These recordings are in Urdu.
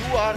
You are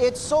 100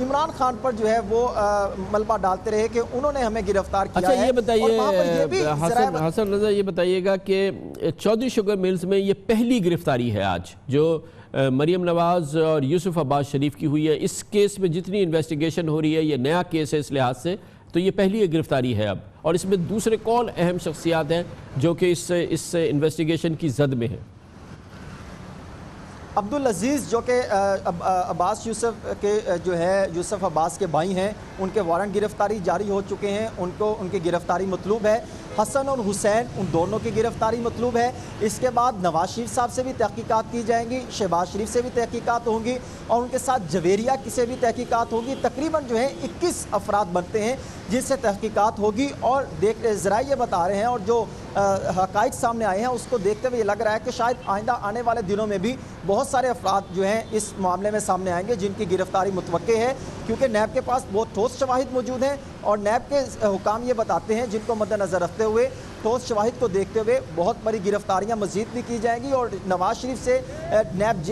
عمران خان پر جو ہے وہ ملبہ ڈالتے رہے کہ انہوں نے ہمیں گرفتار کیا ہے۔ اچھا یہ بتائیے حسن رضا، یہ بتائیے گا کہ چودھری شوگر ملز میں یہ پہلی گرفتاری ہے آج جو مریم نواز اور یوسف عباس شریف کی ہوئی ہے۔ اس کیس میں جتنی انویسٹیگیشن ہو رہی ہے، یہ نیا کیس ہے اس لحاظ سے، تو یہ پہلی گرفتاری ہے اب، اور اس میں دوسرے کون اہم شخصیات ہیں جو کہ اس انویسٹیگیشن کی زد میں ہیں؟ عبدالعزیز جو کہ عباس یوسف کے جو ہے یوسف عباس کے بھائی ہیں، ان کے وارنٹ گرفتاری جاری ہو چکے ہیں، ان کی گرفتاری مطلوب ہے۔ حسن اور حسین ان دونوں کی گرفتاری مطلوب ہے۔ اس کے بعد نواز شریف صاحب سے بھی تحقیقات کی جائیں گی، شہباز شریف سے بھی تحقیقات ہوں گی، اور ان کے ساتھ جویریہ کی سے بھی تحقیقات ہوگی۔ تقریباً جو ہے 21 افراد بنتے ہیں جن سے تحقیقات ہوگی، اور ذرائع یہ بتا رہے ہیں اور جو حقائق سامنے آئے ہیں اس کو دیکھتے ہوئے یہ لگ رہا ہے کہ شاید آئندہ آنے والے دنوں میں بھی بہت سارے افراد جو ہیں اس معاملے میں سامنے آئیں گے جن کی گرفتاری متوقع ہے، کیونکہ نیب کے پاس بہت ٹھوس شواہد موجود ہیں، اور نیب کے حکام یہ بتاتے ہیں، جن کو مد نظر رکھتے ہوئے ٹھوس شواہد کو دیکھتے ہوئے بہت بڑی گرفتاریاں مزید بھی کی جائیں گی، اور نواز شریف سے نیب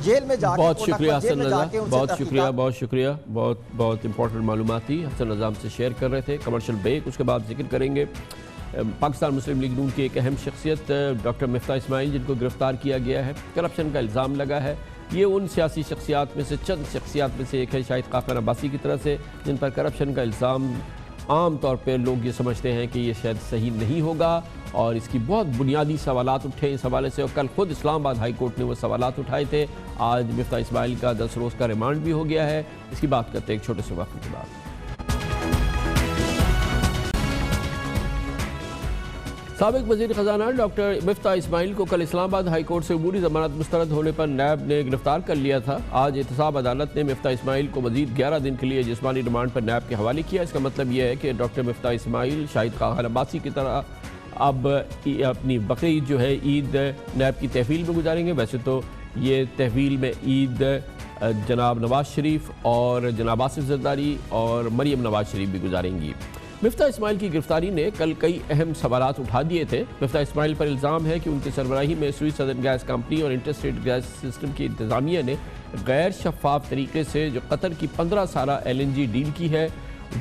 جیل میں جا کے بہت شکریہ حسن رضا، بہت شکریہ، بہت امپورٹنٹ معلومات تھی حسن رضا ہم سے شیئر کر رہے تھے۔ کمرشل بریک، اس کے بعد ذکر کریں گے پاکستان مسلم لیگ نون کی ایک اہم شخصیت ڈاکٹر مفتاح اسماعیل، جن کو گرفتار کیا گیا ہے، کرپشن کا الزام لگا ہے۔ یہ ان سیاسی شخصیات میں سے چند شخصیات میں سے ایک ہے، شاہد خاقان عباسی کی طرح سے، جن پر کرپشن کا الزام عام طور پہ لوگ یہ سمجھتے ہیں کہ یہ شاید صحیح نہیں ہوگا، اور اس کی بہت بنیادی سوالات اٹھے اس حوالے سے، اور کل خود اسلام آباد ہائی کورٹ نے وہ سوالات اٹھائے تھے۔ آج مفتاح اسماعیل کا 10 روز کا ریمانڈ بھی ہو گیا ہے۔ اس کی بات کرتے ہیں ایک چھوٹے سے وقت کے بعد۔ سابق وزیر خزانہ ڈاکٹر مفتاح اسماعیل کو کل اسلام آباد ہائی کورٹ سے عبوری ضمانت مسترد ہونے پر نیب نے گرفتار کر لیا تھا۔ آج احتساب عدالت نے مفتاح اسماعیل کو مزید 11 دن کے لیے جسمانی ریمانڈ پر نیب کے حوالے کیا۔ اس کا مطلب یہ ہے کہ ڈاکٹر مفتاح اسماعیل شاہد خاقان عباسی کی طرح اب اپنی بقرعید جو ہے عید نیب کی تحویل میں گزاریں گے۔ ویسے تو یہ تحویل میں عید جناب نواز شریف اور جناب آصف زرداری اور مریم نواز شریف بھی گزاریں گی۔ مفتاح اسماعیل کی گرفتاری نے کل کئی اہم سوالات اٹھا دیے تھے۔ مفتاح اسماعیل پر الزام ہے کہ ان کی سربراہی میں سوئس سدرن گیس کمپنی اور انٹرسٹیٹ گیس سسٹم کی انتظامیہ نے غیر شفاف طریقے سے جو قطر کی 15 سالہ LNG ڈیل کی ہے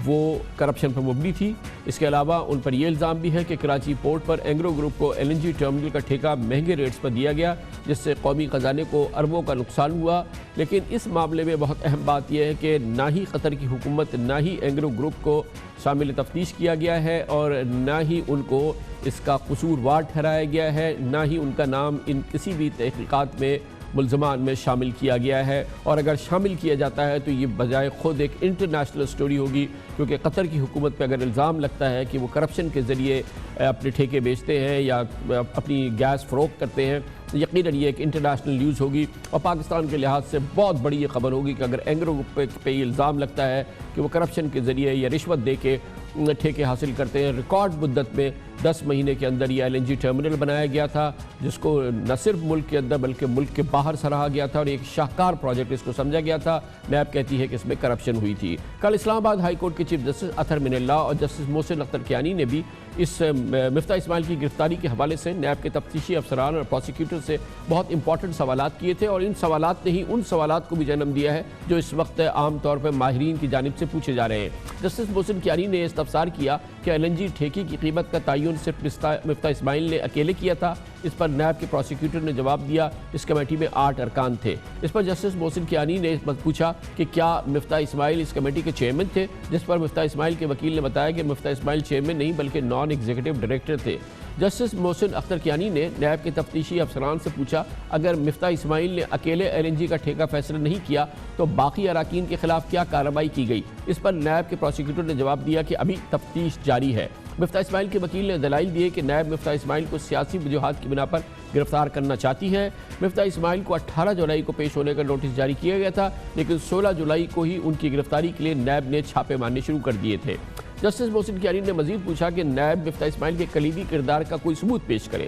وہ کرپشن پر مبنی تھی۔ اس کے علاوہ ان پر یہ الزام بھی ہے کہ کراچی پورٹ پر اینگرو گروپ کو LNG ٹرمینل کا ٹھیکہ مہنگے ریٹس پر دیا گیا، جس سے قومی خزانے کو اربوں کا نقصان ہوا۔ لیکن اس معاملے میں بہت اہم بات یہ ہے کہ نہ ہی قطر کی حکومت نہ ہی اینگرو گروپ کو شامل تفتیش کیا گیا ہے، اور نہ ہی ان کو اس کا قصوروار ٹھہرایا گیا ہے، نہ ہی ان کا نام ان کسی بھی تحقیقات میں ملزمان میں شامل کیا گیا ہے، اور اگر شامل کیا جاتا ہے تو یہ بجائے خود ایک انٹرنیشنل سٹوری ہوگی، کیونکہ قطر کی حکومت پہ اگر الزام لگتا ہے کہ وہ کرپشن کے ذریعے اپنے ٹھیکے بیچتے ہیں یا اپنی گیس فروخت کرتے ہیں، تو یقیناً یہ ایک انٹرنیشنل نیوز ہوگی، اور پاکستان کے لحاظ سے بہت بڑی یہ خبر ہوگی کہ اگر اینگرو گروپ پہ یہ الزام لگتا ہے کہ وہ کرپشن کے ذریعے یا رشوت دے کے ٹھیکے حاصل کرتے ہیں۔ ریکارڈ مدت میں 10 مہینے کے اندر یہ LNG ٹرمینل بنایا گیا تھا، جس کو نہ صرف ملک کے اندر بلکہ ملک کے باہر سراہا گیا تھا، اور ایک شاہکار پروجیکٹ اس کو سمجھا گیا تھا۔ نیب کہتی ہے کہ اس میں کرپشن ہوئی تھی۔ کل اسلام آباد ہائی کورٹ کے چیف جسٹس اطہر من اللہ اور جسٹس محسن اختر کیانی نے بھی اس مفتاح اسماعیل کی گرفتاری کے حوالے سے نیب کے تفتیشی افسران اور پروسیکیوٹر سے بہت امپورٹنٹ سوالات کیے تھے، اور ان سوالات نے ہی ان سوالات کو بھی جنم دیا ہے جو اس وقت عام طور پر ماہرین کی جانب سے پوچھے جا رہے ہیں۔ جسٹس محسن کیانی نے استفسار کیا کہ LNG ٹھیکے کی قیمت کا تعین صرف مفتاح اسماعیل نے اکیلے کیا تھا۔ اس پر نیب کے پروسیکیوٹر نے جواب دیا اس کمیٹی میں 8 ارکان تھے۔ اس پر جسٹس محسن کیانی نے پوچھا کہ کیا مفتاح اسماعیل اس کمیٹی کے چیئرمین تھے، جس پر مفتاح اسماعیل کے وکیل نے بتایا کہ مفتاح اسماعیل چیئرمین نہیں بلکہ نان ایگزیکٹو ڈائریکٹر تھے۔ جسٹس محسن اختر کیانی نے نیب کے تفتیشی افسران سے پوچھا اگر مفتاح اسماعیل نے اکیلے LNG کا ٹھیکہ فیصلہ نہیں کیا تو باقی اراکین کے خلاف کیا کارروائی کی گئی۔ اس پر نیب کے پروسیکیوٹر نے جواب دیا کہ ابھی تفتیش جاری ہے۔ مفتاح اسماعیل کے وکیل نے دلائل دیے کہ نیب مفتاح اسماعیل کو سیاسی وجوہات کی بنا پر گرفتار کرنا چاہتی ہے۔ مفتاح اسماعیل کو 18 جولائی کو پیش ہونے کا نوٹس جاری کیا گیا تھا، لیکن 16 جولائی کو ہی ان کی گرفتاری کے لیے نیب نے چھاپے مارنے شروع کر دیے تھے۔ جسٹس محسن کیانی نے مزید پوچھا کہ نیب مفتاح اسماعیل کے کلیدی کردار کا کوئی ثبوت پیش کرے۔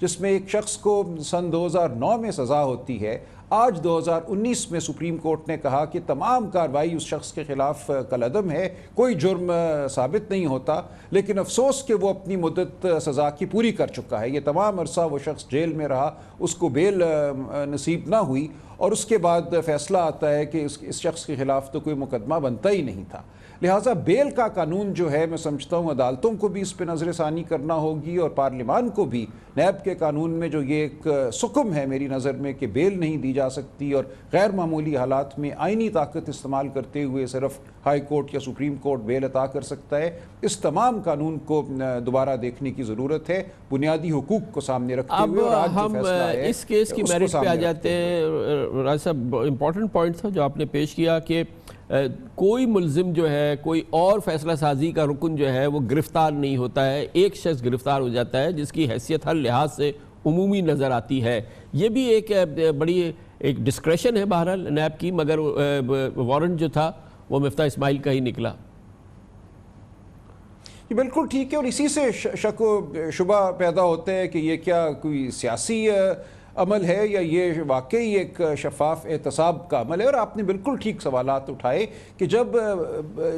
جس میں ایک شخص کو سن 2009 میں سزا ہوتی ہے، آج 2019 میں سپریم کورٹ نے کہا کہ تمام کارروائی اس شخص کے خلاف کالعدم ہے، کوئی جرم ثابت نہیں ہوتا، لیکن افسوس کہ وہ اپنی مدت سزا کی پوری کر چکا ہے۔ یہ تمام عرصہ وہ شخص جیل میں رہا، اس کو بیل نصیب نہ ہوئی، اور اس کے بعد فیصلہ آتا ہے کہ اس شخص کے خلاف تو کوئی مقدمہ بنتا ہی نہیں تھا۔ لہٰذا بیل کا قانون جو ہے، میں سمجھتا ہوں عدالتوں کو بھی اس پہ نظر ثانی کرنا ہوگی، اور پارلیمان کو بھی نیب کے قانون میں جو یہ ایک سکم ہے میری نظر میں کہ بیل نہیں دی جا سکتی، اور غیر معمولی حالات میں آئینی طاقت استعمال کرتے ہوئے صرف ہائی کورٹ یا سپریم کورٹ بیل عطا کر سکتا ہے، اس تمام قانون کو دوبارہ دیکھنے کی ضرورت ہے بنیادی حقوق کو سامنے رکھتے ہوئے۔ اور آج ہم اس کیس کی میرٹ پہ آ جاتے ہیں۔ راج صاحب، امپورٹنٹ پوائنٹ تھا جو آپ نے پیش کیا کہ کوئی ملزم جو ہے، کوئی اور فیصلہ سازی کا رکن جو ہے وہ گرفتار نہیں ہوتا ہے، ایک شخص گرفتار ہو جاتا ہے جس کی حیثیت ہر لحاظ سے عمومی نظر آتی ہے۔ یہ بھی ایک بڑی ایک ڈسکریشن ہے بہرحال نیب کی، مگر وارنٹ جو تھا وہ مفتاح اسماعیل کا ہی نکلا۔ یہ بالکل ٹھیک ہے، اور اسی سے شک و شبہ پیدا ہوتا ہے کہ یہ کیا کوئی سیاسی عمل ہے یا یہ واقعی ایک شفاف احتساب کا عمل ہے۔ اور آپ نے بالکل ٹھیک سوالات اٹھائے کہ جب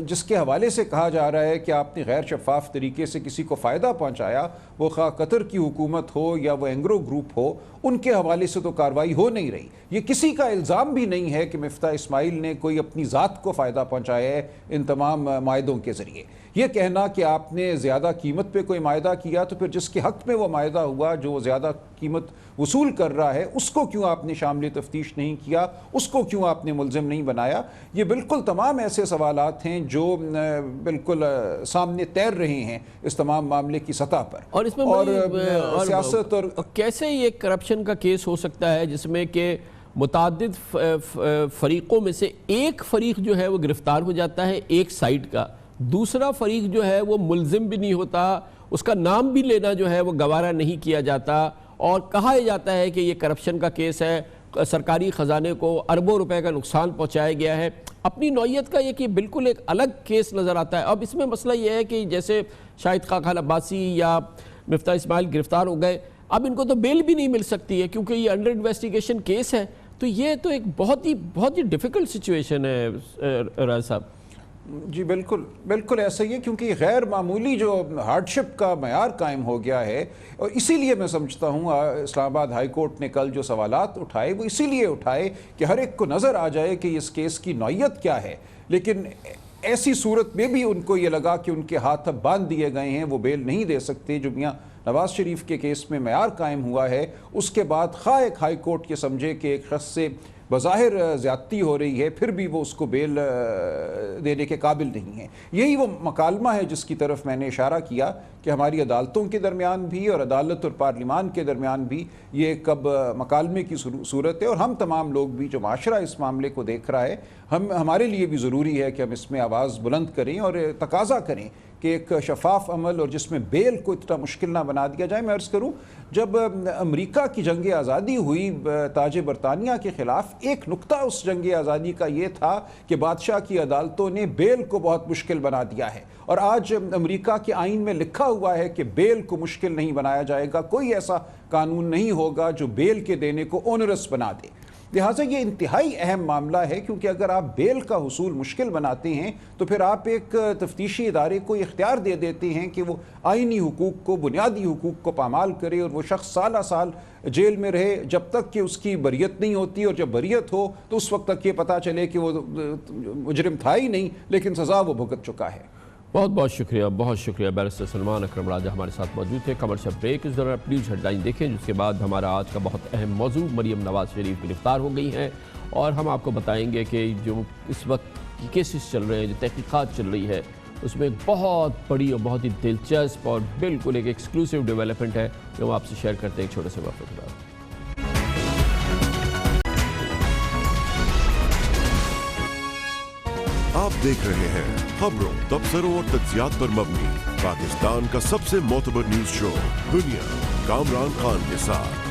جس کے حوالے سے کہا جا رہا ہے کہ آپ نے غیر شفاف طریقے سے کسی کو فائدہ پہنچایا، وہ خواہ قطر کی حکومت ہو یا وہ اینگرو گروپ ہو، ان کے حوالے سے تو کارروائی ہو نہیں رہی۔ یہ کسی کا الزام بھی نہیں ہے کہ مفتاح اسماعیل نے کوئی اپنی ذات کو فائدہ پہنچایا ہے ان تمام معاہدوں کے ذریعے۔ یہ کہنا کہ آپ نے زیادہ قیمت پہ کوئی معاہدہ کیا تو پھر جس کے حق میں وہ معاہدہ ہوا، جو زیادہ قیمت وصول کر رہا ہے، اس کو کیوں آپ نے شامل تفتیش نہیں کیا، اس کو کیوں آپ نے ملزم نہیں بنایا؟ یہ بالکل تمام ایسے سوالات ہیں جو بالکل سامنے تیر رہے ہیں اس تمام معاملے کی سطح پر۔ اور اس میں سیاست اور کیسے یہ کرپشن کا کیس ہو سکتا ہے جس میں کہ متعدد فریقوں میں سے ایک فریق جو ہے وہ گرفتار ہو جاتا ہے ایک سائٹ کا، دوسرا فریق جو ہے وہ ملزم بھی نہیں ہوتا، اس کا نام بھی لینا جو ہے وہ گوارا نہیں کیا جاتا، اور کہا جاتا ہے کہ یہ کرپشن کا کیس ہے، سرکاری خزانے کو اربوں روپے کا نقصان پہنچایا گیا ہے۔ اپنی نوعیت کا یہ کہ بالکل ایک الگ کیس نظر آتا ہے۔ اب اس میں مسئلہ یہ ہے کہ جیسے شاہد خاقان عباسی یا مفتاح اسماعیل گرفتار ہو گئے، اب ان کو تو بیل بھی نہیں مل سکتی ہے کیونکہ یہ انڈر انویسٹیگیشن کیس ہے، تو یہ تو ایک بہت ہی ڈیفیکلٹ سچویشن ہے راج صاحب۔ جی بالکل ایسا ہی ہے، کیونکہ یہ غیر معمولی جو ہارڈشپ کا معیار قائم ہو گیا ہے، اور اسی لیے میں سمجھتا ہوں اسلام آباد ہائی کورٹ نے کل جو سوالات اٹھائے وہ اسی لیے اٹھائے کہ ہر ایک کو نظر آ جائے کہ اس کیس کی نوعیت کیا ہے، لیکن ایسی صورت میں بھی ان کو یہ لگا کہ ان کے ہاتھ اب باندھ دیے گئے ہیں، وہ بیل نہیں دے سکتے۔ جو میاں نواز شریف کے کیس میں معیار قائم ہوا ہے، اس کے بعد خواہ ایک ہائی کورٹ یہ سمجھے کہ ایک شخص سے بظاہر زیادتی ہو رہی ہے، پھر بھی وہ اس کو بیل دینے کے قابل نہیں ہے۔ یہی وہ مکالمہ ہے جس کی طرف میں نے اشارہ کیا کہ ہماری عدالتوں کے درمیان بھی اور عدالت اور پارلیمان کے درمیان بھی یہ ایک اب مکالمے کی صورت ہے، اور ہم تمام لوگ بھی جو معاشرہ اس معاملے کو دیکھ رہا ہے، ہمارے لیے بھی ضروری ہے کہ ہم اس میں آواز بلند کریں اور تقاضا کریں کہ ایک شفاف عمل اور جس میں بیل کو اتنا مشکل نہ بنا دیا جائے۔ میں عرض کروں، جب امریکہ کی جنگ آزادی ہوئی تاج برطانیہ کے خلاف، ایک نقطہ اس جنگ آزادی کا یہ تھا کہ بادشاہ کی عدالتوں نے بیل کو بہت مشکل بنا دیا ہے، اور آج امریکہ کے آئین میں لکھا ہوا ہے کہ بیل کو مشکل نہیں بنایا جائے گا، کوئی ایسا قانون نہیں ہوگا جو بیل کے دینے کو اونرس بنا دے۔ لہٰذا یہ انتہائی اہم معاملہ ہے، کیونکہ اگر آپ بیل کا حصول مشکل بناتے ہیں تو پھر آپ ایک تفتیشی ادارے کو اختیار دے دیتے ہیں کہ وہ آئینی حقوق کو، بنیادی حقوق کو پامال کرے، اور وہ شخص سالہ سال جیل میں رہے جب تک کہ اس کی بریت نہیں ہوتی، اور جب بریت ہو تو اس وقت تک یہ پتہ چلے کہ وہ مجرم تھا ہی نہیں، لیکن سزا وہ بھگت چکا ہے۔ بہت شکریہ بیرسٹر سلمان اکرم راجہ ہمارے ساتھ موجود تھے۔ کمرشل بریک، اس دوران نیوز ہیڈ لائن دیکھیں، جس کے بعد ہمارا آج کا بہت اہم موضوع مریم نواز شریف گرفتار ہو گئی ہیں، اور ہم آپ کو بتائیں گے کہ جو اس وقت کیسز چل رہے ہیں، جو تحقیقات چل رہی ہے، اس میں ایک بہت بڑی اور بہت ہی دلچسپ اور بالکل ایک ایکسکلوسیو ڈیولپمنٹ ہے جو ہم آپ سے شیئر کرتے ہیں ایک چھوٹے سے وقفے کے بعد۔ آپ دیکھ رہے ہیں خبروں، تبصروں اور تجزیات پر مبنی پاکستان کا سب سے معتبر نیوز شو دنیا، کامران خان کے ساتھ۔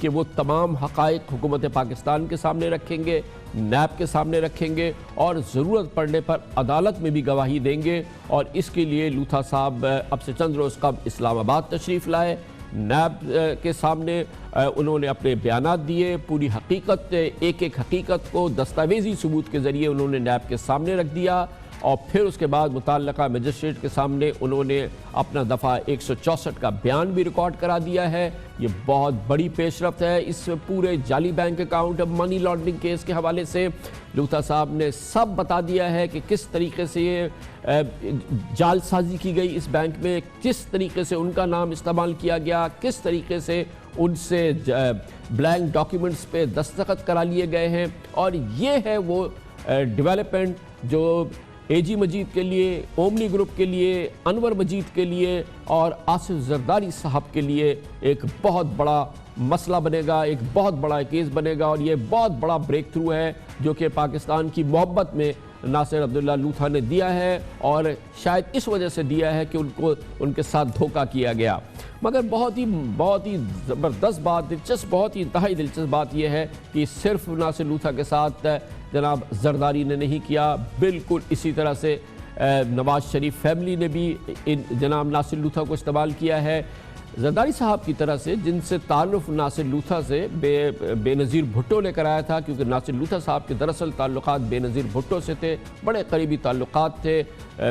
کہ وہ تمام حقائق حکومت پاکستان کے سامنے رکھیں گے، نیب کے سامنے رکھیں گے اور ضرورت پڑنے پر عدالت میں بھی گواہی دیں گے۔ اور اس کے لیے لوتھا صاحب اب سے چند روز قبل اسلام آباد تشریف لائے، نیب کے سامنے انہوں نے اپنے بیانات دیے، پوری حقیقت، ایک ایک حقیقت کو دستاویزی ثبوت کے ذریعے انہوں نے نیب کے سامنے رکھ دیا، اور پھر اس کے بعد متعلقہ مجسٹریٹ کے سامنے انہوں نے اپنا دفعہ 164 کا بیان بھی ریکارڈ کرا دیا ہے۔ یہ بہت بڑی پیش رفت ہے اس پورے جعلی bank account money laundering case کے حوالے سے۔ لوتھا صاحب نے سب بتا دیا ہے کہ کس طریقے سے یہ جال سازی کی گئی اس بینک میں، کس طریقے سے ان کا نام استعمال کیا گیا، کس طریقے سے ان سے بلینک ڈاکیومنٹس پہ دستخط کرا لیے گئے ہیں۔ اور یہ ہے وہ ڈیولپمنٹ جو اے جی مجید کے لیے، اومنی گروپ کے لیے، انور مجید کے لیے اور آصف زرداری صاحب کے لیے ایک بہت بڑا مسئلہ بنے گا، ایک بہت بڑا کیس بنے گا، اور یہ بہت بڑا بریک تھرو ہے جو کہ پاکستان کی محبت میں ناصر عبداللہ لوتھا نے دیا ہے، اور شاید اس وجہ سے دیا ہے کہ ان کے ساتھ دھوکہ کیا گیا۔ مگر بہت ہی زبردست بات، بہت ہی انتہائی دلچسپ بات یہ ہے کہ صرف ناصر لوتھا کے ساتھ جناب زرداری نے نہیں کیا، بالکل اسی طرح سے نواز شریف فیملی نے بھی جناب ناصر لوتھا کو استعمال کیا ہے۔ زرداری صاحب کی طرح سے جن سے تعلق ناصر لوتھا سے بے نظیر بھٹو نے کرایا تھا، کیونکہ ناصر لوتھا صاحب کے دراصل تعلقات بے نظیر بھٹو سے تھے، بڑے قریبی تعلقات تھے۔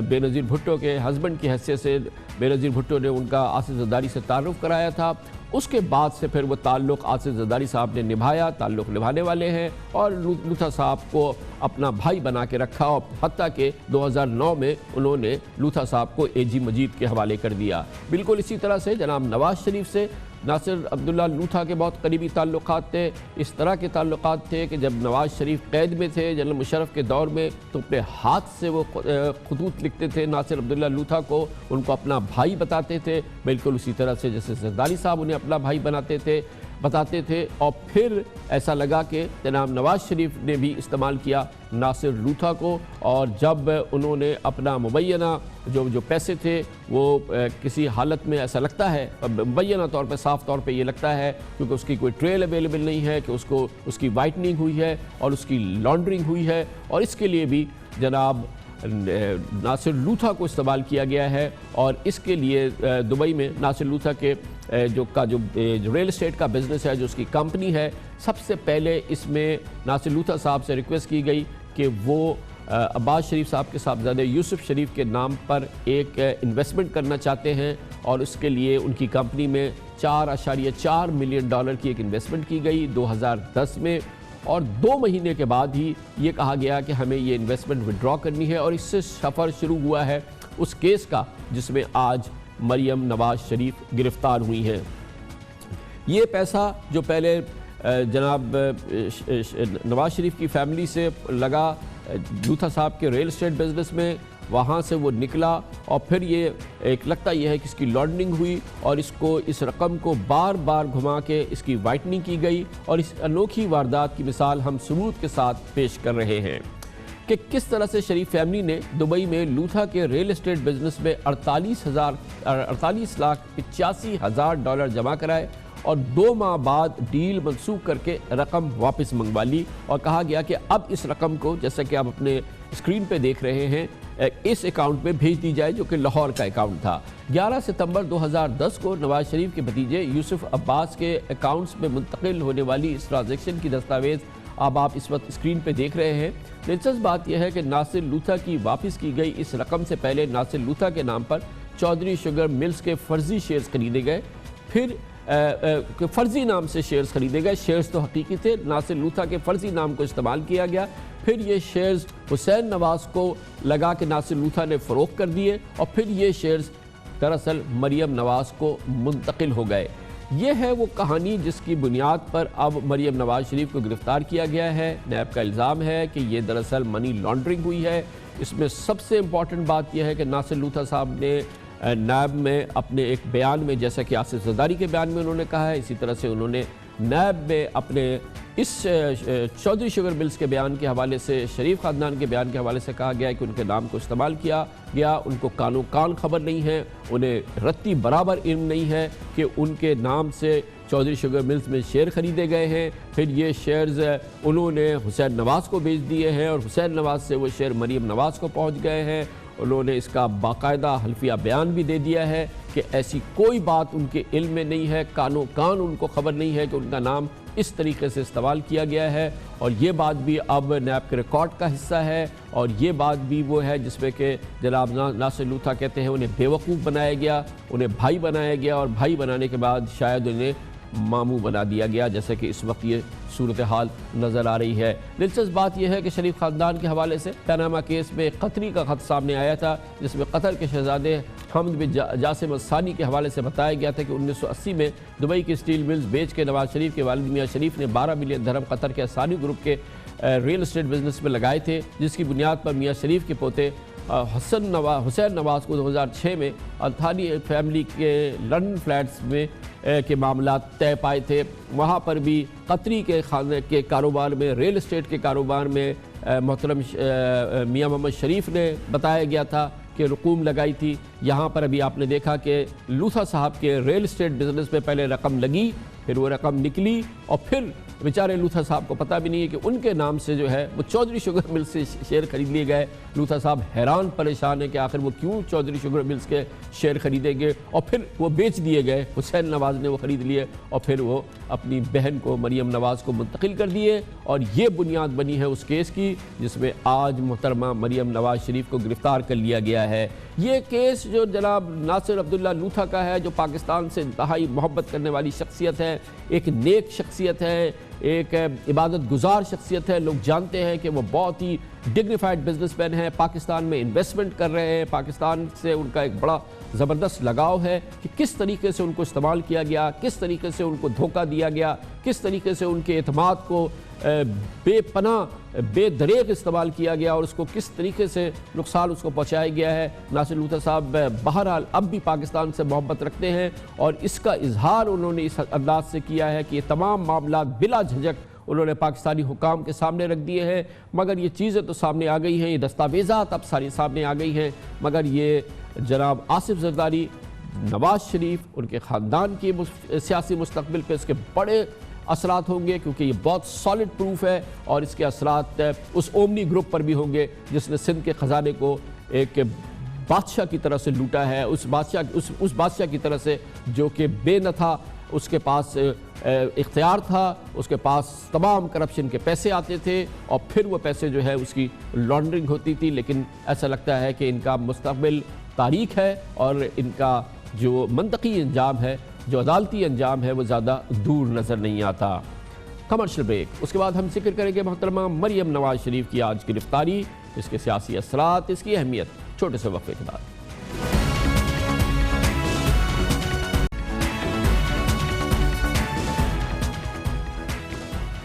بے نظیر بھٹو کے ہسبینڈ کی حیثیت سے بے نظیر بھٹو نے ان کا آصف زرداری سے تعارف کرایا تھا۔ اس کے بعد سے پھر وہ تعلق آصف زرداری صاحب نے نبھایا، تعلق نبھانے والے ہیں، اور لوتھا صاحب کو اپنا بھائی بنا کے رکھا، اور حتیٰ کہ 2009 میں انہوں نے لوتھا صاحب کو اے جی مجید کے حوالے کر دیا۔ بالکل اسی طرح سے جناب نواز شریف سے ناصر عبداللہ لوتھا کے بہت قریبی تعلقات تھے۔ اس طرح کے تعلقات تھے کہ جب نواز شریف قید میں تھے جنرل مشرف کے دور میں، تو اپنے ہاتھ سے وہ خطوط لکھتے تھے ناصر عبداللہ لوتھا کو، ان کو اپنا بھائی بتاتے تھے، بالکل اسی طرح سے جیسے زرداری صاحب انہیں اپنا بھائی بتاتے تھے۔ اور پھر ایسا لگا کہ جناب نواز شریف نے بھی استعمال کیا ناصر لوتھا کو، اور جب انہوں نے اپنا مبینہ جو پیسے تھے وہ کسی حالت میں ایسا لگتا ہے، مبینہ طور پہ صاف طور پہ یہ لگتا ہے کیونکہ اس کی کوئی ٹریل اویلیبل نہیں ہے کہ اس کی وائٹننگ ہوئی ہے اور اس کی لانڈرنگ ہوئی ہے، اور اس کے لیے بھی جناب ناصر لوتھا کو استعمال کیا گیا ہے۔ اور اس کے لیے دبئی میں ناصر لوتھا کے جو ریل اسٹیٹ کا بزنس ہے، جو اس کی کمپنی ہے، سب سے پہلے اس میں ناصر لوتھا صاحب سے ریکویسٹ کی گئی کہ وہ عباس شریف صاحب کے صاحبزادے یوسف شریف کے نام پر ایک انویسٹمنٹ کرنا چاہتے ہیں، اور اس کے لیے ان کی کمپنی میں $4.4 ملین کی ایک انویسٹمنٹ کی گئی 2010 میں، اور 2 مہینے کے بعد ہی یہ کہا گیا کہ ہمیں یہ انویسٹمنٹ وڈرا کرنی ہے، اور اس سے سفر شروع ہوا ہے اس کیس کا جس میں آج مریم نواز شریف گرفتار ہوئی ہیں۔ یہ پیسہ جو پہلے جناب نواز شریف کی فیملی سے لگا لوتھا صاحب کے ریل اسٹیٹ بزنس میں، وہاں سے وہ نکلا، اور پھر یہ ایک لگتا یہ ہے کہ اس کی لانڈرنگ ہوئی، اور اس رقم کو بار بار گھما کے اس کی وائٹننگ کی گئی، اور اس انوکھی واردات کی مثال ہم ثبوت کے ساتھ پیش کر رہے ہیں کہ کس طرح سے شریف فیملی نے دبئی میں لوتھا کے ریل اسٹیٹ بزنس میں $48,85,000 جمع کرائے، اور 2 ماہ بعد ڈیل منسوخ کر کے رقم واپس منگوا لی، اور کہا گیا کہ اب اس رقم کو، جیسا کہ آپ اپنے اسکرین پہ دیکھ رہے ہیں، اس اکاؤنٹ میں بھیج دی جائے جو کہ لاہور کا اکاؤنٹ تھا۔ 11 ستمبر 2010 کو نواز شریف کے بھتیجے یوسف عباس کے اکاؤنٹس میں منتقل ہونے والی اس ٹرانزیکشن کی دستاویز اب آپ اس وقت اسکرین پہ دیکھ رہے ہیں۔ دلچسپ بات یہ ہے کہ ناصر لوتھا کی واپس کی گئی اس رقم سے پہلے ناصر لوتھا کے نام پر چودھری شوگر ملز کے فرضی شیئرز خریدے گئے، پھر فرضی نام سے شیئرز خریدے گئے، شیئرز تو حقیقی تھے، ناصر لوتھا کے فرضی نام کو استعمال کیا گیا، پھر یہ شیئرز حسین نواز کو لگا کہ ناصر لوتھا نے فروخت کر دیے، اور پھر یہ شیئرز دراصل مریم نواز کو منتقل ہو گئے۔ یہ ہے وہ کہانی جس کی بنیاد پر اب مریم نواز شریف کو گرفتار کیا گیا ہے۔ نیب کا الزام ہے کہ یہ دراصل منی لانڈرنگ ہوئی ہے۔ اس میں سب سے امپورٹنٹ بات یہ ہے کہ ناصر لوتھا صاحب نے نیب میں اپنے ایک بیان میں، جیسا کہ آصف زرداری کے بیان میں انہوں نے کہا ہے، اسی طرح سے انہوں نے نیب میں اپنے اس چودھری شوگر ملز کے بیان کے حوالے سے، شریف خاندان کے بیان کے حوالے سے کہا گیا ہے کہ ان کے نام کو استعمال کیا گیا، ان کو کانوں کان خبر نہیں ہے، انہیں رتی برابر علم نہیں ہے کہ ان کے نام سے چودھری شوگر ملز میں شیئر خریدے گئے ہیں، پھر یہ شیئرز انہوں نے حسین نواز کو بیچ دیے ہیں اور حسین نواز سے وہ شیئر مریم نواز کو پہنچ گئے ہیں۔ انہوں نے اس کا باقاعدہ حلفیہ بیان بھی دے دیا ہے کہ ایسی کوئی بات ان کے علم میں نہیں ہے، کانوں کان ان کو خبر نہیں ہے کہ ان کا نام اس طریقے سے استعمال کیا گیا ہے، اور یہ بات بھی اب نیب کے ریکارڈ کا حصہ ہے، اور یہ بات بھی وہ ہے جس میں کہ جناب ناصر لوتھا کہتے ہیں انہیں بیوقوف بنایا گیا، انہیں بھائی بنایا گیا، اور بھائی بنانے کے بعد شاید انہیں ماموں بنا دیا گیا، جیسے کہ اس وقت یہ صورتحال نظر آ رہی ہے۔ دلچسپ بات یہ ہے کہ شریف خاندان کے حوالے سے پاناما کیس میں قطری کا خط سامنے آیا تھا، جس میں قطر کے شہزادے حمد بن جاسم الثانی کے حوالے سے بتایا گیا تھا کہ 1980 میں دبئی کی سٹیل ملز بیچ کے نواز شریف کے والد میاں شریف نے 12 ملین درہم قطر کے ثانی گروپ کے ریل اسٹیٹ بزنس میں لگائے تھے، جس کی بنیاد پر میاں شریف کے پوتے حسین نواز کو 2006 میں الثانی فیملی کے لنڈن فلیٹس میں کے معاملات طے پائے تھے۔ وہاں پر بھی قطری کے خانے کے کاروبار میں، ریل اسٹیٹ کے کاروبار میں محترم میاں محمد شریف نے بتایا گیا تھا کہ رقوم لگائی تھی۔ یہاں پر ابھی آپ نے دیکھا کہ لوتھا صاحب کے ریل اسٹیٹ بزنس میں پہلے رقم لگی، پھر وہ رقم نکلی، اور پھر بیچارے لوتھا صاحب کو پتہ بھی نہیں ہے کہ ان کے نام سے جو ہے وہ چودھری شوگر ملز سے شیئر خرید لیے گئے۔ لوتھا صاحب حیران پریشان ہے کہ آخر وہ کیوں چودھری شوگر ملز کے شیئر خریدیں گے، اور پھر وہ بیچ دیے گئے، حسین نواز نے وہ خرید لیے اور پھر وہ اپنی بہن کو مریم نواز کو منتقل کر دیے، اور یہ بنیاد بنی ہے اس کیس کی جس میں آج محترمہ مریم نواز شریف کو گرفتار کر لیا گیا ہے۔ یہ کیس جو جناب ناصر عبداللہ لوتھا کا ہے، جو پاکستان سے انتہائی محبت کرنے والی شخصیت ہے، ایک نیک شخصیت ہے، ایک عبادت گزار شخصیت ہے، لوگ جانتے ہیں کہ وہ بہت ہی ڈگنیفائڈ بزنس مین ہیں، پاکستان میں انویسٹمنٹ کر رہے ہیں، پاکستان سے ان کا ایک بڑا زبردست لگاؤ ہے، کہ کس طریقے سے ان کو استعمال کیا گیا، کس طریقے سے ان کو دھوکہ دیا گیا، کس طریقے سے ان کے اعتماد کو بے پناہ بے دریغ استعمال کیا گیا، اور اس کو کس طریقے سے نقصان اس کو پہنچایا گیا ہے۔ ناصر لوتھا صاحب بہرحال اب بھی پاکستان سے محبت رکھتے ہیں، اور اس کا اظہار انہوں نے اس انداز سے کیا ہے کہ یہ تمام معاملات بلا جھجک انہوں نے پاکستانی حکام کے سامنے رکھ دیے ہیں۔ مگر یہ چیزیں تو سامنے آ گئی ہیں، یہ دستاویزات اب ساری سامنے آ گئی ہیں، مگر یہ جناب آصف زرداری، نواز شریف، ان کے خاندان کی سیاسی مستقبل پہ اس کے بڑے اثرات ہوں گے، کیونکہ یہ بہت سالڈ پروف ہے، اور اس کے اثرات اس اومنی گروپ پر بھی ہوں گے جس نے سندھ کے خزانے کو ایک بادشاہ کی طرح سے لوٹا ہے، اس بادشاہ کی طرح سے جو کہ بے نہ تھا، اس کے پاس اختیار تھا، اس کے پاس تمام کرپشن کے پیسے آتے تھے، اور پھر وہ پیسے جو ہے اس کی لانڈرنگ ہوتی تھی، لیکن ایسا لگتا ہے کہ ان کا مستقبل تاریک ہے، اور ان کا جو منطقی انجام ہے، جو عدالتی انجام ہے، وہ زیادہ دور نظر نہیں آتا۔ کمرشل بریک، اس کے بعد ہم ذکر کریں گے محترمہ مریم نواز شریف کی آج گرفتاری، اس کے سیاسی اثرات، اس کی اہمیت، چھوٹے سے وقفے کے بعد۔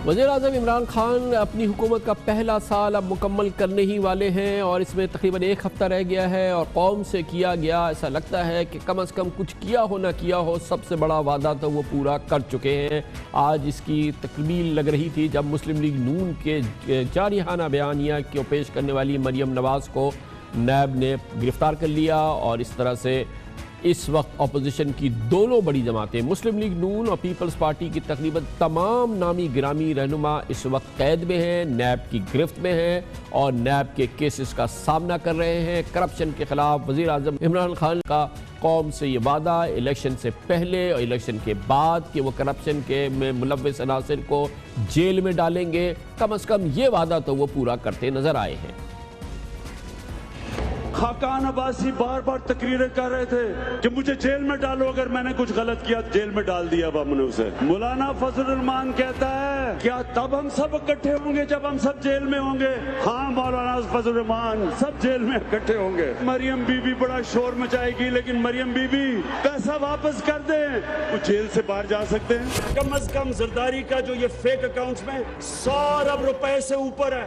وزیراعظم عمران خان اپنی حکومت کا پہلا سال اب مکمل کرنے ہی والے ہیں، اور اس میں تقریباً ایک ہفتہ رہ گیا ہے، اور قوم سے کیا گیا ایسا لگتا ہے کہ کم از کم کچھ کیا ہو نہ کیا ہو، سب سے بڑا وعدہ تو وہ پورا کر چکے ہیں۔ آج اس کی تکمیل لگ رہی تھی جب مسلم لیگ نون کے جارحانہ بیانیہ کو پیش کرنے والی مریم نواز کو نیب نے گرفتار کر لیا، اور اس طرح سے اس وقت اپوزیشن کی دونوں بڑی جماعتیں، مسلم لیگ نون اور پیپلز پارٹی کی تقریباً تمام نامی گرامی رہنما اس وقت قید میں ہیں، نیب کی گرفت میں ہیں، اور نیب کے کیسز کا سامنا کر رہے ہیں۔ کرپشن کے خلاف وزیر اعظم عمران خان کا قوم سے یہ وعدہ الیکشن سے پہلے اور الیکشن کے بعد کہ وہ کرپشن کے میں ملوث عناصر کو جیل میں ڈالیں گے، کم از کم یہ وعدہ تو وہ پورا کرتے نظر آئے ہیں۔ خاقان عباسی بار بار تقریریں کر رہے تھے کہ مجھے جیل میں ڈالو، اگر میں نے کچھ غلط کیا جیل میں ڈال دیا اب ہم نے اسے۔ مولانا فضل الرحمان کہتا ہے کیا تب ہم سب اکٹھے ہوں گے جب ہم سب جیل میں ہوں گے؟ ہاں مولانا فضل الرحمان، سب جیل میں اکٹھے ہوں گے۔ مریم بی بی بڑا شور مچائے گی، لیکن مریم بی بی پیسہ واپس کر دیں، وہ جیل سے باہر جا سکتے ہیں۔ کم از کم زرداری کا جو یہ فیک اکاؤنٹس میں 100 ارب روپے سے اوپر ہے،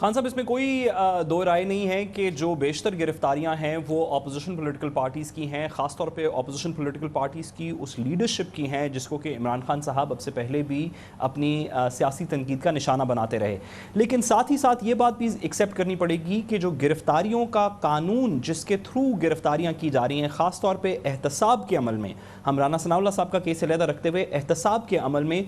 خان صاحب، اس میں کوئی دو رائے نہیں ہے کہ جو بیشتر گرفتاریاں ہیں وہ اپوزیشن پولیٹیکل پارٹیز کی ہیں، خاص طور پہ اپوزیشن پولیٹیکل پارٹیز کی اس لیڈرشپ کی ہیں جس کو کہ عمران خان صاحب اب سے پہلے بھی اپنی سیاسی تنقید کا نشانہ بناتے رہے. لیکن ساتھ ہی ساتھ یہ بات بھی ایکسیپٹ کرنی پڑے گی کہ جو گرفتاریوں کا قانون جس کے تھرو گرفتاریاں کی جا رہی ہیں، خاص طور پہ احتساب کے عمل میں، ہم رانا ثناء اللہ صاحب کا کیس علیحدہ رکھتے ہوئے احتساب کے عمل میں،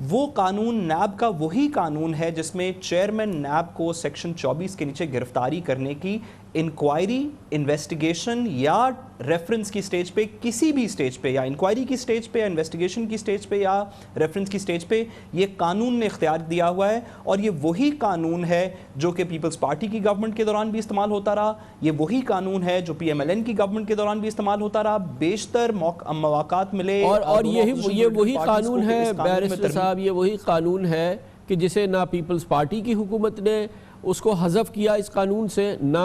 وہ قانون نیب کا وہی قانون ہے جس میں چیئرمین نیب کو سیکشن 24 کے نیچے گرفتاری کرنے کی انکوائری، انویسٹیگیشن یا ریفرنس کی سٹیج پہ، کسی بھی سٹیج پہ، یا انکوائری کی سٹیج پہ یا انویسٹیگیشن کی سٹیج پہ یا ریفرنس کی سٹیج پہ، یہ قانون نے اختیار دیا ہوا ہے. اور یہ وہی قانون ہے جو کہ پیپلز پارٹی کی گورنمنٹ کے دوران بھی استعمال ہوتا رہا، یہ وہی قانون ہے جو PMLN کی گورنمنٹ کے دوران بھی استعمال ہوتا رہا. بیشتر مواقعات ملے اور یہ وہی قانون ہے بیرسٹر صاحب، یہ وہی قانون ہے کہ جسے نہ پیپلز پارٹی کی حکومت نے اس کو حذف کیا اس قانون سے، نہ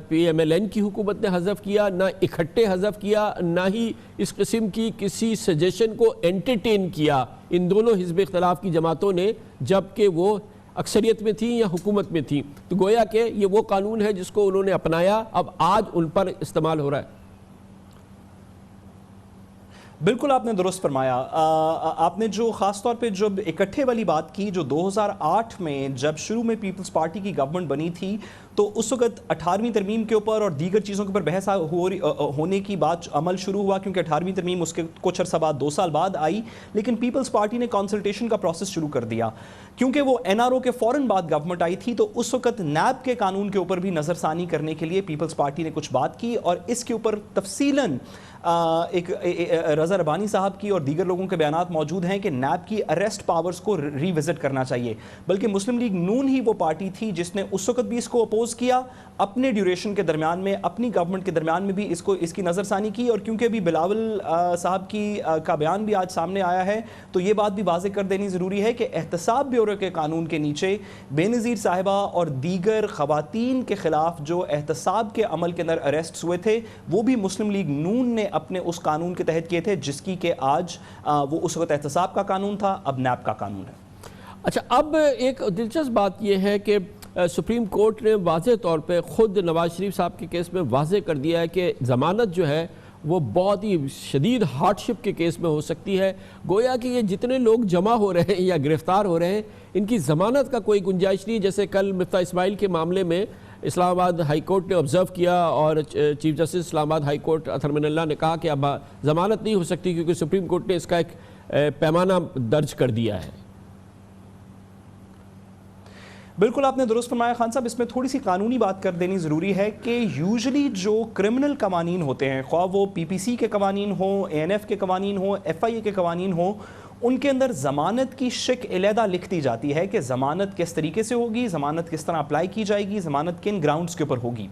PMLN کی حکومت نے حذف کیا، نہ اکٹھے حذف کیا، نہ ہی اس قسم کی کسی سجیشن کو انٹرٹین کیا ان دونوں حزب اختلاف کی جماعتوں نے جبکہ وہ اکثریت میں تھیں یا حکومت میں تھیں. تو گویا کہ یہ وہ قانون ہے جس کو انہوں نے اپنایا، اب آج ان پر استعمال ہو رہا ہے. بالکل آپ نے درست فرمایا. آپ نے جو خاص طور پہ جب اکٹھے والی بات کی، جو 2008 میں جب شروع میں پیپلز پارٹی کی گورنمنٹ بنی تھی تو اس وقت 18ویں ترمیم کے اوپر اور دیگر چیزوں کے اوپر بحث ہونے کی بات عمل شروع ہوا، کیونکہ 18ویں ترمیم اس کے کچھ عرصہ بعد 2 سال بعد آئی. لیکن پیپلز پارٹی نے کنسلٹیشن کا پروسیس شروع کر دیا کیونکہ وہ NRO کے فوراً بعد گورنمنٹ آئی تھی. تو اس وقت نیب کے قانون کے اوپر بھی نظر ثانی کرنے کے لیے پیپلز پارٹی نے کچھ بات کی اور اس کے اوپر تفصیلاً ایک رضا ربانی صاحب کی اور دیگر لوگوں کے بیانات موجود ہیں کہ نیب کی اریسٹ پاورز کو ری وزٹ کرنا چاہیے. بلکہ مسلم لیگ نون ہی وہ پارٹی تھی جس نے اس وقت بھی اس کو اپوز کیا، اپنے ڈیوریشن کے درمیان میں، اپنی گورنمنٹ کے درمیان میں بھی اس کی نظر ثانی کی. اور کیونکہ بھی بلاول صاحب کا بیان بھی آج سامنے آیا ہے تو یہ بات بھی واضح کر دینی ضروری ہے کہ احتساب بیورو کے قانون کے نیچے بے نظیر صاحبہ اور دیگر خواتین کے خلاف جو احتساب کے عمل کے اندر اریسٹس ہوئے تھے وہ بھی مسلم لیگ نون نے اپنے اس قانون کے تحت کیے تھے جس کی کہ آج وہ اس وقت احتساب کا قانون تھا، اب نیب کا قانون ہے. اچھا، اب ایک دلچسپ بات یہ ہے کہ سپریم کورٹ نے واضح طور پہ خود نواز شریف صاحب کے کیس میں واضح کر دیا ہے کہ ضمانت جو ہے وہ بہت ہی شدید ہارڈشپ کے کیس میں ہو سکتی ہے. گویا کہ یہ جتنے لوگ جمع ہو رہے ہیں یا گرفتار ہو رہے ہیں ان کی ضمانت کا کوئی گنجائش نہیں. جیسے کل مفتاح اسماعیل کے معاملے میں اسلام آباد ہائی کورٹ نے آبزرو کیا اور چیف جسٹس اسلام آباد ہائی کورٹ اطہر من اللہ نے کہا کہ اب ضمانت نہیں ہو سکتی کیونکہ سپریم کورٹ نے اس کا ایک پیمانہ درج کر دیا ہے. بالکل آپ نے درست فرمایا خان صاحب. اس میں تھوڑی سی قانونی بات کر دینی ضروری ہے کہ یوزلی جو کرمنل قوانین ہوتے ہیں، خواہ وہ PPC کے قوانین ہوں، ANF کے قوانین ہوں، FIA کے قوانین ہوں، ان کے اندر ضمانت کی شک علیحدہ لکھ دی جاتی ہے کہ ضمانت کس طریقے سے ہوگی، ضمانت کس طرح اپلائی کی جائے گی، ضمانت کن گراؤنڈز کے اوپر ہوگی.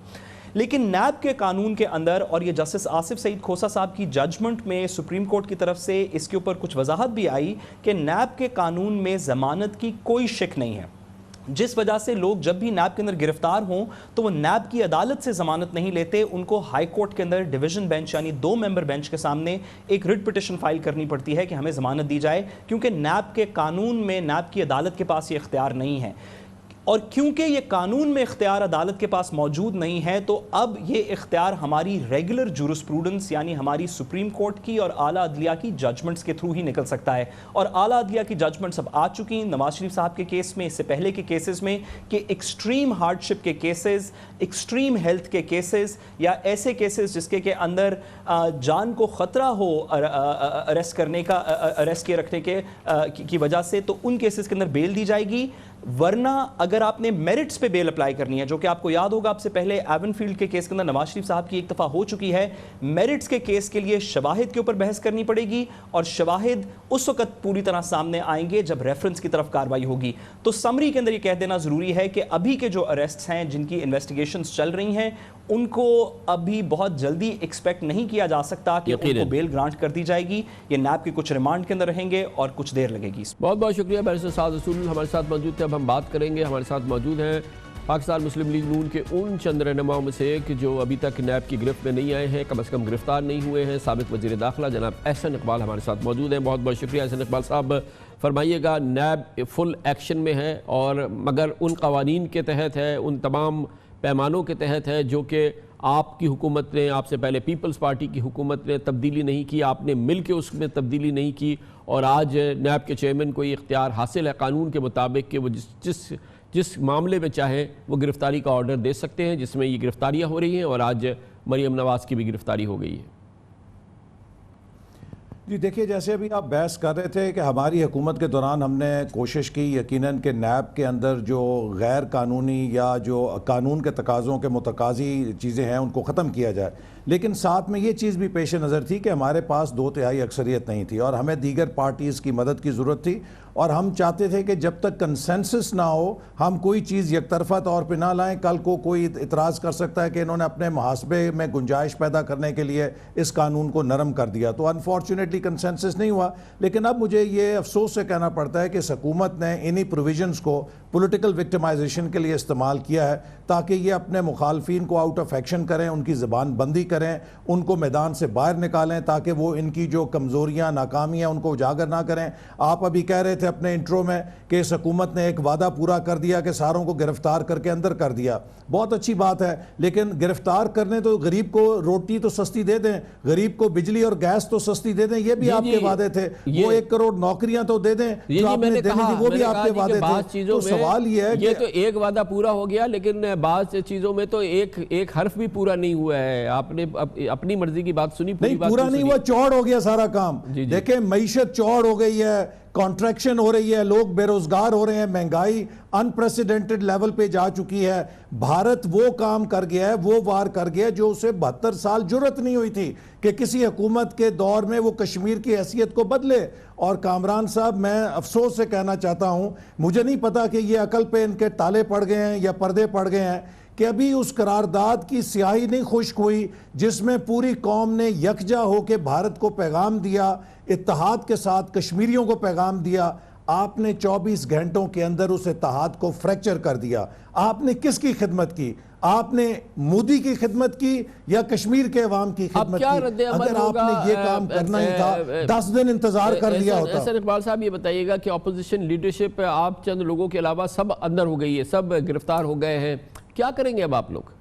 لیکن نیب کے قانون کے اندر، اور یہ جسٹس آصف سعید کھوسہ صاحب کی ججمنٹ میں سپریم کورٹ کی طرف سے اس کے اوپر کچھ وضاحت بھی آئی کہ نیب کے قانون میں ضمانت کی کوئی شک نہیں ہے، جس وجہ سے لوگ جب بھی نیب کے اندر گرفتار ہوں تو وہ نیب کی عدالت سے ضمانت نہیں لیتے، ان کو ہائی کورٹ کے اندر ڈویژن بینچ یعنی 2 ممبر بینچ کے سامنے ایک ریٹ پٹیشن فائل کرنی پڑتی ہے کہ ہمیں ضمانت دی جائے، کیونکہ نیب کے قانون میں نیب کی عدالت کے پاس یہ اختیار نہیں ہے. اور کیونکہ یہ قانون میں اختیار عدالت کے پاس موجود نہیں ہے تو اب یہ اختیار ہماری ریگولر جورسپروڈنس یعنی ہماری سپریم کورٹ کی اور اعلیٰ عدلیہ کی ججمنٹس کے تھرو ہی نکل سکتا ہے. اور اعلیٰ عدلیہ کی ججمنٹس اب آ چکی ہیں نواز شریف صاحب کے کیس میں، اس سے پہلے کے کیسز میں، کہ ایکسٹریم ہارڈشپ کے کیسز، ایکسٹریم ہیلتھ کے کیسز یا ایسے کیسز جس کے اندر جان کو خطرہ ہو اریسٹ کرنے کا، اریسٹ کے رکھنے کی وجہ سے، تو ان کیسز کے اندر بیل دی جائے گی. ورنہ اگر آپ نے میرٹس پہ بیل اپلائی کرنی ہے، جو کہ آپ کو یاد ہوگا آپ سے پہلے ایون فیلڈ کے کیس کے اندر نواز شریف صاحب کی ایک دفعہ ہو چکی ہے، میرٹس کے کیس کے لیے شواہد کے اوپر بحث کرنی پڑے گی اور شواہد اس وقت پوری طرح سامنے آئیں گے جب ریفرنس کی طرف کارروائی ہوگی. تو سمری کے اندر یہ کہہ دینا ضروری ہے کہ ابھی کے جو اریسٹس ہیں جن کی انویسٹیگیشنز چل رہی ہیں ان کو ابھی بہت جلدی ایکسپیکٹ نہیں کیا جا سکتا کہ ان کو بیل گرانٹ کر دی جائے گی. یہ نیب کے کچھ ریمانڈ کے اندر رہیں گے اور کچھ دیر لگے گی. بہت بہت شکریہ بیرسٹر سعد رسول ہمارے ساتھ موجود تھے. اب ہم بات کریں گے، ہمارے ساتھ موجود ہیں پاکستان مسلم لیگ نون کے ان چند رہنماؤں میں سے ایک جو ابھی تک نیب کی گرفت میں نہیں آئے ہیں، کم از کم گرفتار نہیں ہوئے ہیں. سابق وزیر داخلہ جناب احسن اقبال ہمارے ساتھ موجود ہیں. بہت بہت شکریہ احسن اقبال صاحب. فرمائیے گا نیب فل ایکشن میں ہے اور مگر ان قوانین کے تحت ہے، ان تمام پیمانوں کے تحت ہے جو کہ آپ کی حکومت نے، آپ سے پہلے پیپلز پارٹی کی حکومت نے تبدیلی نہیں کی، آپ نے مل کے اس میں تبدیلی نہیں کی، اور آج نیب کے چیئرمین کو یہ اختیار حاصل ہے قانون کے مطابق کہ وہ جس معاملے میں چاہیں وہ گرفتاری کا آرڈر دے سکتے ہیں، جس میں یہ گرفتاریاں ہو رہی ہیں، اور آج مریم نواز کی بھی گرفتاری ہو گئی ہے۔ جی دیکھیے، جیسے ابھی آپ بحث کر رہے تھے کہ ہماری حکومت کے دوران ہم نے کوشش کی یقیناً کہ نیب کے اندر جو غیر قانونی یا جو قانون کے تقاضوں کے متقاضی چیزیں ہیں ان کو ختم کیا جائے، لیکن ساتھ میں یہ چیز بھی پیش نظر تھی کہ ہمارے پاس 2/3 اکثریت نہیں تھی اور ہمیں دیگر پارٹیز کی مدد کی ضرورت تھی، اور ہم چاہتے تھے کہ جب تک کنسنسس نہ ہو ہم کوئی چیز یک طرفہ طور پہ نہ لائیں۔ کل کو کوئی اعتراض کر سکتا ہے کہ انہوں نے اپنے محاسبے میں گنجائش پیدا کرنے کے لیے اس قانون کو نرم کر دیا، تو انفارچونیٹلی کنسنسس نہیں ہوا۔ لیکن اب مجھے یہ افسوس سے کہنا پڑتا ہے کہ اس حکومت نے انہی پروویژنز کو پولیٹیکل وکٹمائزیشن کے لیے استعمال کیا ہے تاکہ یہ اپنے مخالفین کو آؤٹ آف ایکشن کریں، ان کی زبان بندی کریں، ان کو میدان سے باہر نکالیں تاکہ وہ ان کی جو کمزوریاں ناکامیاں ان کو اجاگر نہ کریں۔ آپ ابھی کہہ رہے تھے اپنے انٹرو میں کہ اس حکومت نے ایک وعدہ پورا کر دیا کہ ساروں کو گرفتار کر کے اندر کر دیا، بہت اچھی بات ہے، لیکن گرفتار کرنے تو غریب کو روٹی تو سستی دے دیں، غریب کو بجلی اور گیس تو سستی دے دیں، یہ بھی آپ کے وعدے تھے، وہ 1 کروڑ نوکریاں تو دے دیں جو آپ نے دینی تھی، وہ بھی آپ کے وعدے تھے۔ تو سوال یہ ہے یہ تو ایک وعدہ پورا ہو گیا، لیکن بعض چیزوں میں تو ایک حرف بھی پورا نہیں ہوا ہے۔ آپ نے اپنی مرضی کی بات سنی، نہیں پورا نہیں ہوا، چوڑ ہو گیا سارا کام۔ دیکھیں معیشت چوڑ ہو گئی ہے، کانٹریکشن ہو رہی ہے، لوگ بے روزگار ہو رہے ہیں، مہنگائی انپریسیڈنٹڈ لیول پہ جا چکی ہے۔ بھارت وہ کام کر گیا ہے، وہ وار کر گیا ہے جو اسے 72 سال جرت نہیں ہوئی تھی کہ کسی حکومت کے دور میں وہ کشمیر کی حیثیت کو بدلے۔ اور کامران صاحب، میں افسوس سے کہنا چاہتا ہوں، مجھے نہیں پتا کہ یہ عقل پہ ان کے تالے پڑ گئے ہیں یا پردے پڑ گئے ہیں کہ ابھی اس قرارداد کی سیاہی نہیں خشک ہوئی جس میں پوری قوم نے یکجا ہو کے بھارت کو پیغام دیا، اتحاد کے ساتھ کشمیریوں کو پیغام دیا۔ آپ نے 24 گھنٹوں کے اندر اس اتحاد کو فریکچر کر دیا۔ آپ نے کس کی خدمت کی؟ آپ نے مودی کی خدمت کی یا کشمیر کے عوام کی خدمت کی؟ اگر آپ نے یہ کام کرنا ہی تھا 10 دن انتظار کر لیا ہوتا۔ احسن اقبال صاحب، یہ بتائیے گا کہ اپوزیشن لیڈرشپ آپ چند لوگوں کے علاوہ سب اندر ہو گئی ہے، سب گرفتار ہو گئے ہیں، کیا کریں گے اب آپ لوگ؟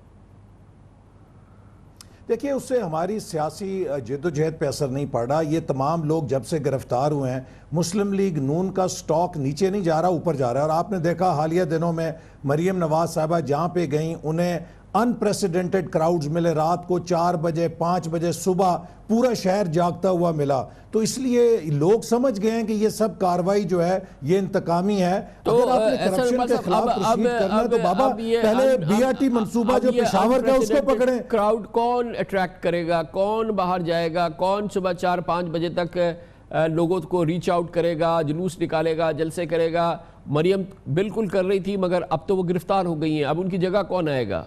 دیکھیے، اس سے ہماری سیاسی جد و جہد پہ اثر نہیں پڑ رہا۔ یہ تمام لوگ جب سے گرفتار ہوئے ہیں، مسلم لیگ نون کا سٹاک نیچے نہیں جا رہا، اوپر جا رہا ہے۔ اور آپ نے دیکھا حالیہ دنوں میں مریم نواز صاحبہ جہاں پہ گئیں انہیں انپریسیڈنٹڈ کراؤڈز ملے، رات کو 4 بجے 5 بجے صبح پورا شہر جاگتا ہوا ملا۔ تو اس لیے لوگ سمجھ گئے ہیں کہ یہ سب کاروائی جو ہے یہ انتقامی ہے۔ اگر آپ نے کرپشن کے خلاف پروسیڈ کرنا ہے تو بابا پہلے بی آر ٹی منصوبہ جو پشاور کا اس کو پکڑیں۔ کراؤڈ کون اٹریکٹ کرے گا، کون باہر جائے گا، کون صبح 4-5 بجے تک لوگوں کو ریچ آؤٹ کرے گا، جلوس نکالے گا، جلسے کرے گا؟ مریم بالکل کر رہی تھی مگر اب تو وہ گرفتار ہو گئی ہیں، اب ان کی جگہ کون آئے گا؟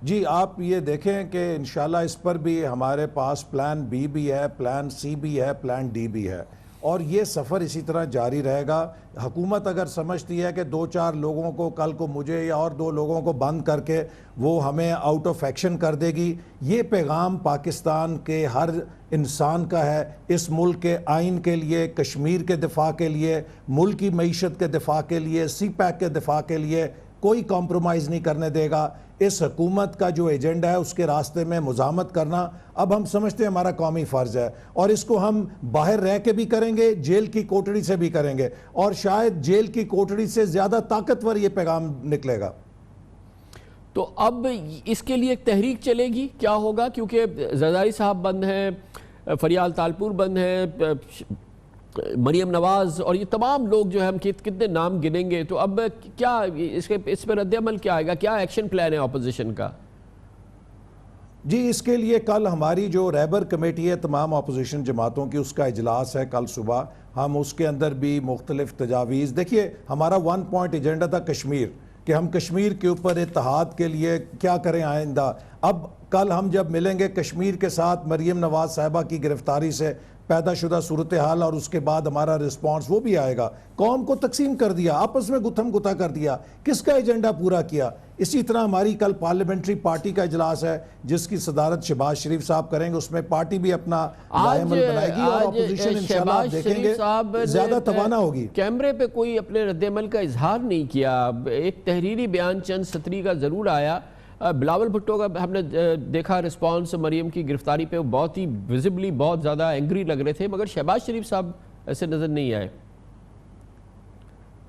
جی آپ یہ دیکھیں کہ انشاءاللہ اس پر بھی ہمارے پاس پلان بی بھی ہے، پلان سی بھی ہے، پلان ڈی بھی ہے، اور یہ سفر اسی طرح جاری رہے گا۔ حکومت اگر سمجھتی ہے کہ 2-4 لوگوں کو، کل کو مجھے یا اور 2 لوگوں کو بند کر کے وہ ہمیں آؤٹ آف ایکشن کر دے گی، یہ پیغام پاکستان کے ہر انسان کا ہے۔ اس ملک کے آئین کے لیے، کشمیر کے دفاع کے لیے، ملک کی معیشت کے دفاع کے لیے، سی پیک کے دفاع کے لیے کوئی کمپرومائز نہیں کرنے دے گا۔ اس حکومت کا جو ایجنڈا ہے اس کے راستے میں مزاحمت کرنا اب ہم سمجھتے ہیں ہمارا قومی فرض ہے، اور اس کو ہم باہر رہ کے بھی کریں گے، جیل کی کوٹڑی سے بھی کریں گے، اور شاید جیل کی کوٹڑی سے زیادہ طاقتور یہ پیغام نکلے گا۔ تو اب اس کے لیے ایک تحریک چلے گی، کیا ہوگا؟ کیونکہ زرداری صاحب بند ہیں، فریال تالپور بند ہیں، مریم نواز، اور یہ تمام لوگ جو ہے ہم کتنے نام گنیں گے، تو اب کیا اس پہ رد عمل کیا آئے گا؟ کیا ایکشن پلان ہے اپوزیشن کا؟ جی اس کے لیے کل ہماری جو رہبر کمیٹی ہے تمام اپوزیشن جماعتوں کی، اس کا اجلاس ہے کل صبح۔ ہم اس کے اندر بھی مختلف تجاویز، دیکھیے ہمارا 1 پوائنٹ ایجنڈا تھا کشمیر، کہ ہم کشمیر کے اوپر اتحاد کے لیے کیا کریں آئندہ۔ اب کل ہم جب ملیں گے کشمیر کے ساتھ مریم نواز صاحبہ کی گرفتاری سے پیدا شدہ صورتحال اور اس کے بعد ہمارا رسپانس وہ بھی آئے گا. قوم کو تقسیم کر دیا, آپس میں گتھم گتھا کر دیا, کس کا ایجنڈا پورا کیا. اسی طرح ہماری کل پارلیمنٹری پارٹی کا اجلاس ہے جس کی صدارت شہباز شریف صاحب کریں گے, اس میں پارٹی بھی اپنا رائے عمل بنائے گی اور اپوزیشن انشاءاللہ آپ دیکھیں گے زیادہ توانا ہوگی. کیمرے پہ کوئی اپنے رد عمل کا اظہار نہیں کیا, ایک تحریری بیان چند سطری کا ضرور آیا. بلاول بھٹو کا ہم نے دیکھا رسپانس مریم کی گرفتاری پہ, بہت ہی ویزبلی بہت زیادہ اینگری لگ رہے تھے, مگر شہباز شریف صاحب ایسے نظر نہیں آئے.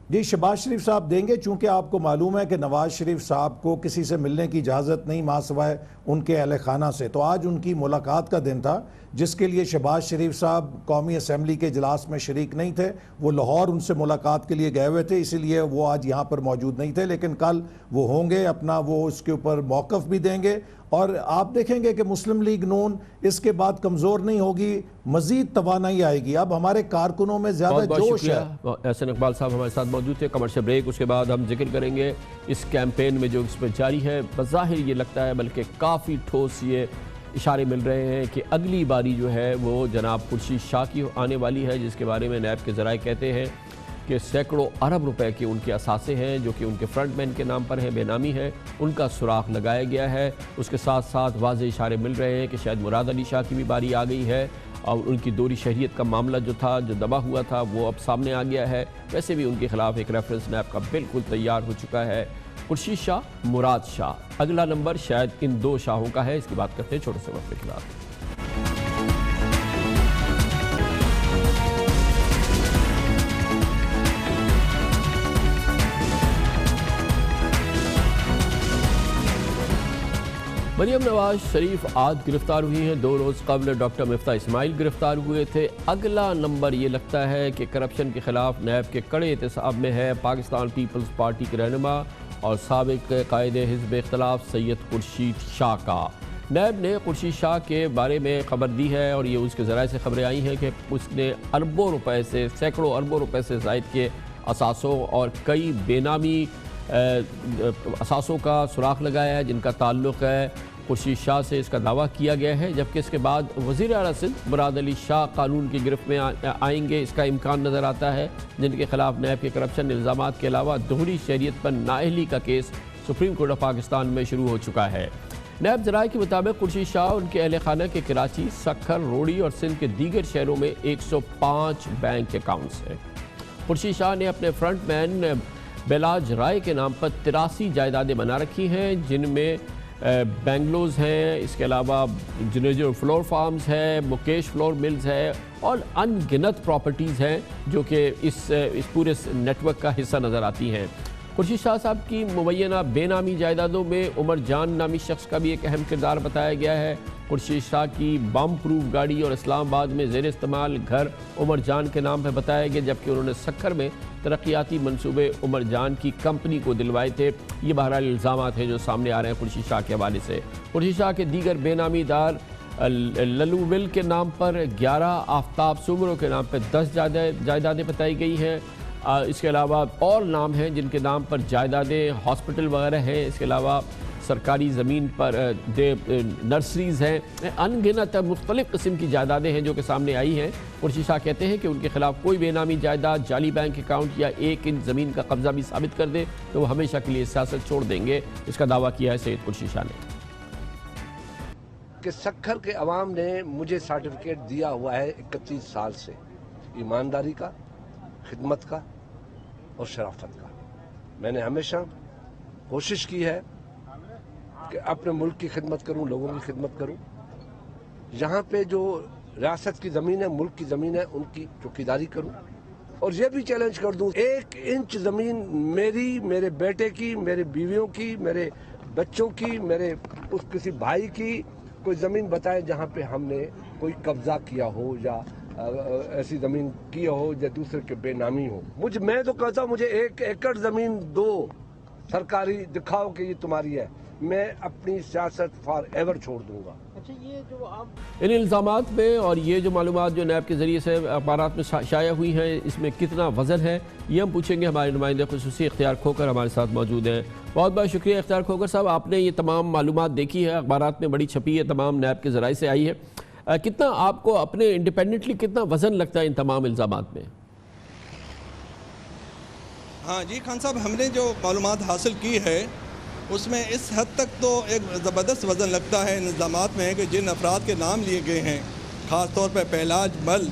جی شہباز شریف صاحب دیں گے, چونکہ آپ کو معلوم ہے کہ نواز شریف صاحب کو کسی سے ملنے کی اجازت نہیں ماں سوائے ان کے اہل خانہ سے. تو آج ان کی ملاقات کا دن تھا جس کے لیے شہباز شریف صاحب قومی اسمبلی کے اجلاس میں شریک نہیں تھے. وہ لاہور ان سے ملاقات کے لیے گئے ہوئے تھے, اسی لیے وہ آج یہاں پر موجود نہیں تھے, لیکن کل وہ ہوں گے, اپنا وہ اس کے اوپر موقف بھی دیں گے. اور آپ دیکھیں گے کہ مسلم لیگ نون اس کے بعد کمزور نہیں ہوگی, مزید توانائی آئے گی. اب ہمارے کارکنوں میں زیادہ جوش ہے. احسن اقبال صاحب ہمارے ساتھ موجود تھے. کمرشل بریک, اس کے بعد ہم ذکر کریں گے اس کیمپین میں جو اس پہ جاری ہے. بظاہر یہ لگتا ہے بلکہ کافی ٹھوس یہ اشارے مل رہے ہیں کہ اگلی باری جو ہے وہ جناب خورشید شاہ کی آنے والی ہے, جس کے بارے میں نیب کے ذرائع کہتے ہیں کہ سینکڑوں ارب روپے کے ان کے اثاثے ہیں جو کہ ان کے فرنٹ مین کے نام پر ہیں, بے نامی ہے, ان کا سراغ لگایا گیا ہے. اس کے ساتھ ساتھ واضح اشارے مل رہے ہیں کہ شاید مراد علی شاہ کی بھی باری آ گئی ہے اور ان کی دوہری شہریت کا معاملہ جو تھا, جو دبا ہوا تھا, وہ اب سامنے آ گیا ہے. ویسے بھی ان کے خلاف ایک ریفرنس نیب کا بالکل تیار ہو چکا ہے, خورشید شاہ, مراد شاہ. اگلا نمبر شاید ان دو شاہوں کا ہے. اس کی بات کرتے ہیں چھوٹے سے وقفے کے بعد. مریم نواز شریف آج گرفتار ہوئی ہیں. 2 روز قبل ڈاکٹر مفتاح اسماعیل گرفتار ہوئے تھے. اگلا نمبر یہ لگتا ہے کہ کرپشن کے خلاف نیب کے کڑے احتساب میں ہے پاکستان پیپلز پارٹی کے رہنما اور سابق قائد حزب اختلاف سید خورشید شاہ کا. نیب نے خورشید شاہ کے بارے میں خبر دی ہے اور یہ اس کے ذرائع سے خبریں آئی ہیں کہ اس نے اربوں روپے سے, سینکڑوں اربوں روپے سے زائد کے اثاثوں اور کئی بے نامی اثاثوں کا سراغ لگایا ہے جن کا تعلق ہے خورشید شاہ سے. اس کا دعویٰ کیا گیا ہے, جبکہ اس کے بعد وزیر اعلیٰ سندھ مراد علی شاہ قانون کی گرفت میں آئیں گے, اس کا امکان نظر آتا ہے, جن کے خلاف نیب کے کرپشن الزامات کے علاوہ دوہری شہریت پر نااہلی کا case supreme court of Pakistan میں شروع ہو چکا ہے. نیب ذرائع کے مطابق خورشید شاہ اور ان کے اہل خانہ کے کراچی, سکھر, روڑی اور سندھ کے دیگر شہروں میں 105 بینک اکاؤنٹس ہیں. خورشید شاہ نے اپنے فرنٹ مین بیلاج رائے کے نام پر 83 جائیدادیں بنا رکھی ہیں, جن میں بینگلوز ہیں, اس کے علاوہ جنیجر فلور فارمز ہے, مکیش فلور ملز ہے اور ان گنت پراپرٹیز ہیں جو کہ اس پورے نیٹ ورک کا حصہ نظر آتی ہیں. خورشید شاہ صاحب کی مبینہ بے نامی جائیدادوں میں عمر جان نامی شخص کا بھی ایک اہم کردار بتایا گیا ہے. خورشید شاہ کی بم پروف گاڑی اور اسلام آباد میں زیر استعمال گھر عمر جان کے نام پہ بتایا گیا, جبکہ انہوں نے سکھر میں ترقیاتی منصوبے عمر جان کی کمپنی کو دلوائے تھے. یہ بہرحال الزامات ہیں جو سامنے آ رہے ہیں خورشید شاہ کے حوالے سے. خورشید شاہ کے دیگر بے نامی دار للو ول کے نام پر 11, آفتاب سومرو کے نام پہ 10 جائیدادیں بتائی گئی ہیں. اس کے علاوہ اور نام ہیں جن کے نام پر جائیدادیں, ہاسپٹل وغیرہ ہیں. اس کے علاوہ سرکاری زمین پر نرسریز ہیں. ان گنت مختلف قسم کی جائیدادیں ہیں جو کہ سامنے آئی ہیں. خورشید شاہ کہتے ہیں کہ ان کے خلاف کوئی بے نامی جائیداد, جعلی بینک اکاؤنٹ یا 1 انچ زمین کا قبضہ بھی ثابت کر دے تو وہ ہمیشہ کے لیے سیاست چھوڑ دیں گے. اس کا دعویٰ کیا ہے سید خورشید شاہ نے کہ سکھر کے عوام نے مجھے سرٹیفکیٹ دیا ہوا ہے 31 سال سے, ایمانداری کا, خدمت کا اور شرافت کا. میں نے ہمیشہ کوشش کی ہے کہ اپنے ملک کی خدمت کروں, لوگوں کی خدمت کروں. یہاں پہ جو ریاست کی زمین ہے, ملک کی زمین ہے, ان کی چوکیداری کروں اور یہ بھی چیلنج کر دوں 1 انچ زمین میری, میرے بیٹے کی, میرے بیویوں کی, میرے بچوں کی, میرے کسی بھائی کی کوئی زمین بتائے جہاں پہ ہم نے کوئی قبضہ کیا ہو یا ایسی زمین کی ہو یا دوسرے کے بے نامی ہو. میں تو کہتا ہوں مجھے 1 ایکڑ زمین دو سرکاری, دکھاؤ کہ یہ تمہاری ہے. میں اپنی سیاست فار ایور چھوڑ دوں گا۔ اچھا، یہ جو آپ ان الزامات میں اور یہ جو معلومات جو نیب کے ذریعے سے اخبارات میں شائع ہوئی ہیں، اس میں کتنا وزن ہے، یہ ہم پوچھیں گے۔ ہمارے نمائندے خصوصی اختیار کھوکر ہمارے ساتھ موجود ہیں۔ بہت بہت شکریہ اختیار کھوکر صاحب، آپ نے یہ تمام معلومات دیکھی ہے، اخبارات میں بڑی چھپی ہے، تمام نیب کے ذرائع سے آئی ہے۔ کتنا آپ کو اپنے انڈیپینڈنٹلی کتنا وزن لگتا ہے ان تمام الزامات میں؟ ہاں جی خان صاحب، ہم نے جو معلومات حاصل کی ہے اس میں اس حد تک تو ایک زبردست وزن لگتا ہے ان الزامات میں کہ جن افراد کے نام لیے گئے ہیں، خاص طور پہ پہلاج مل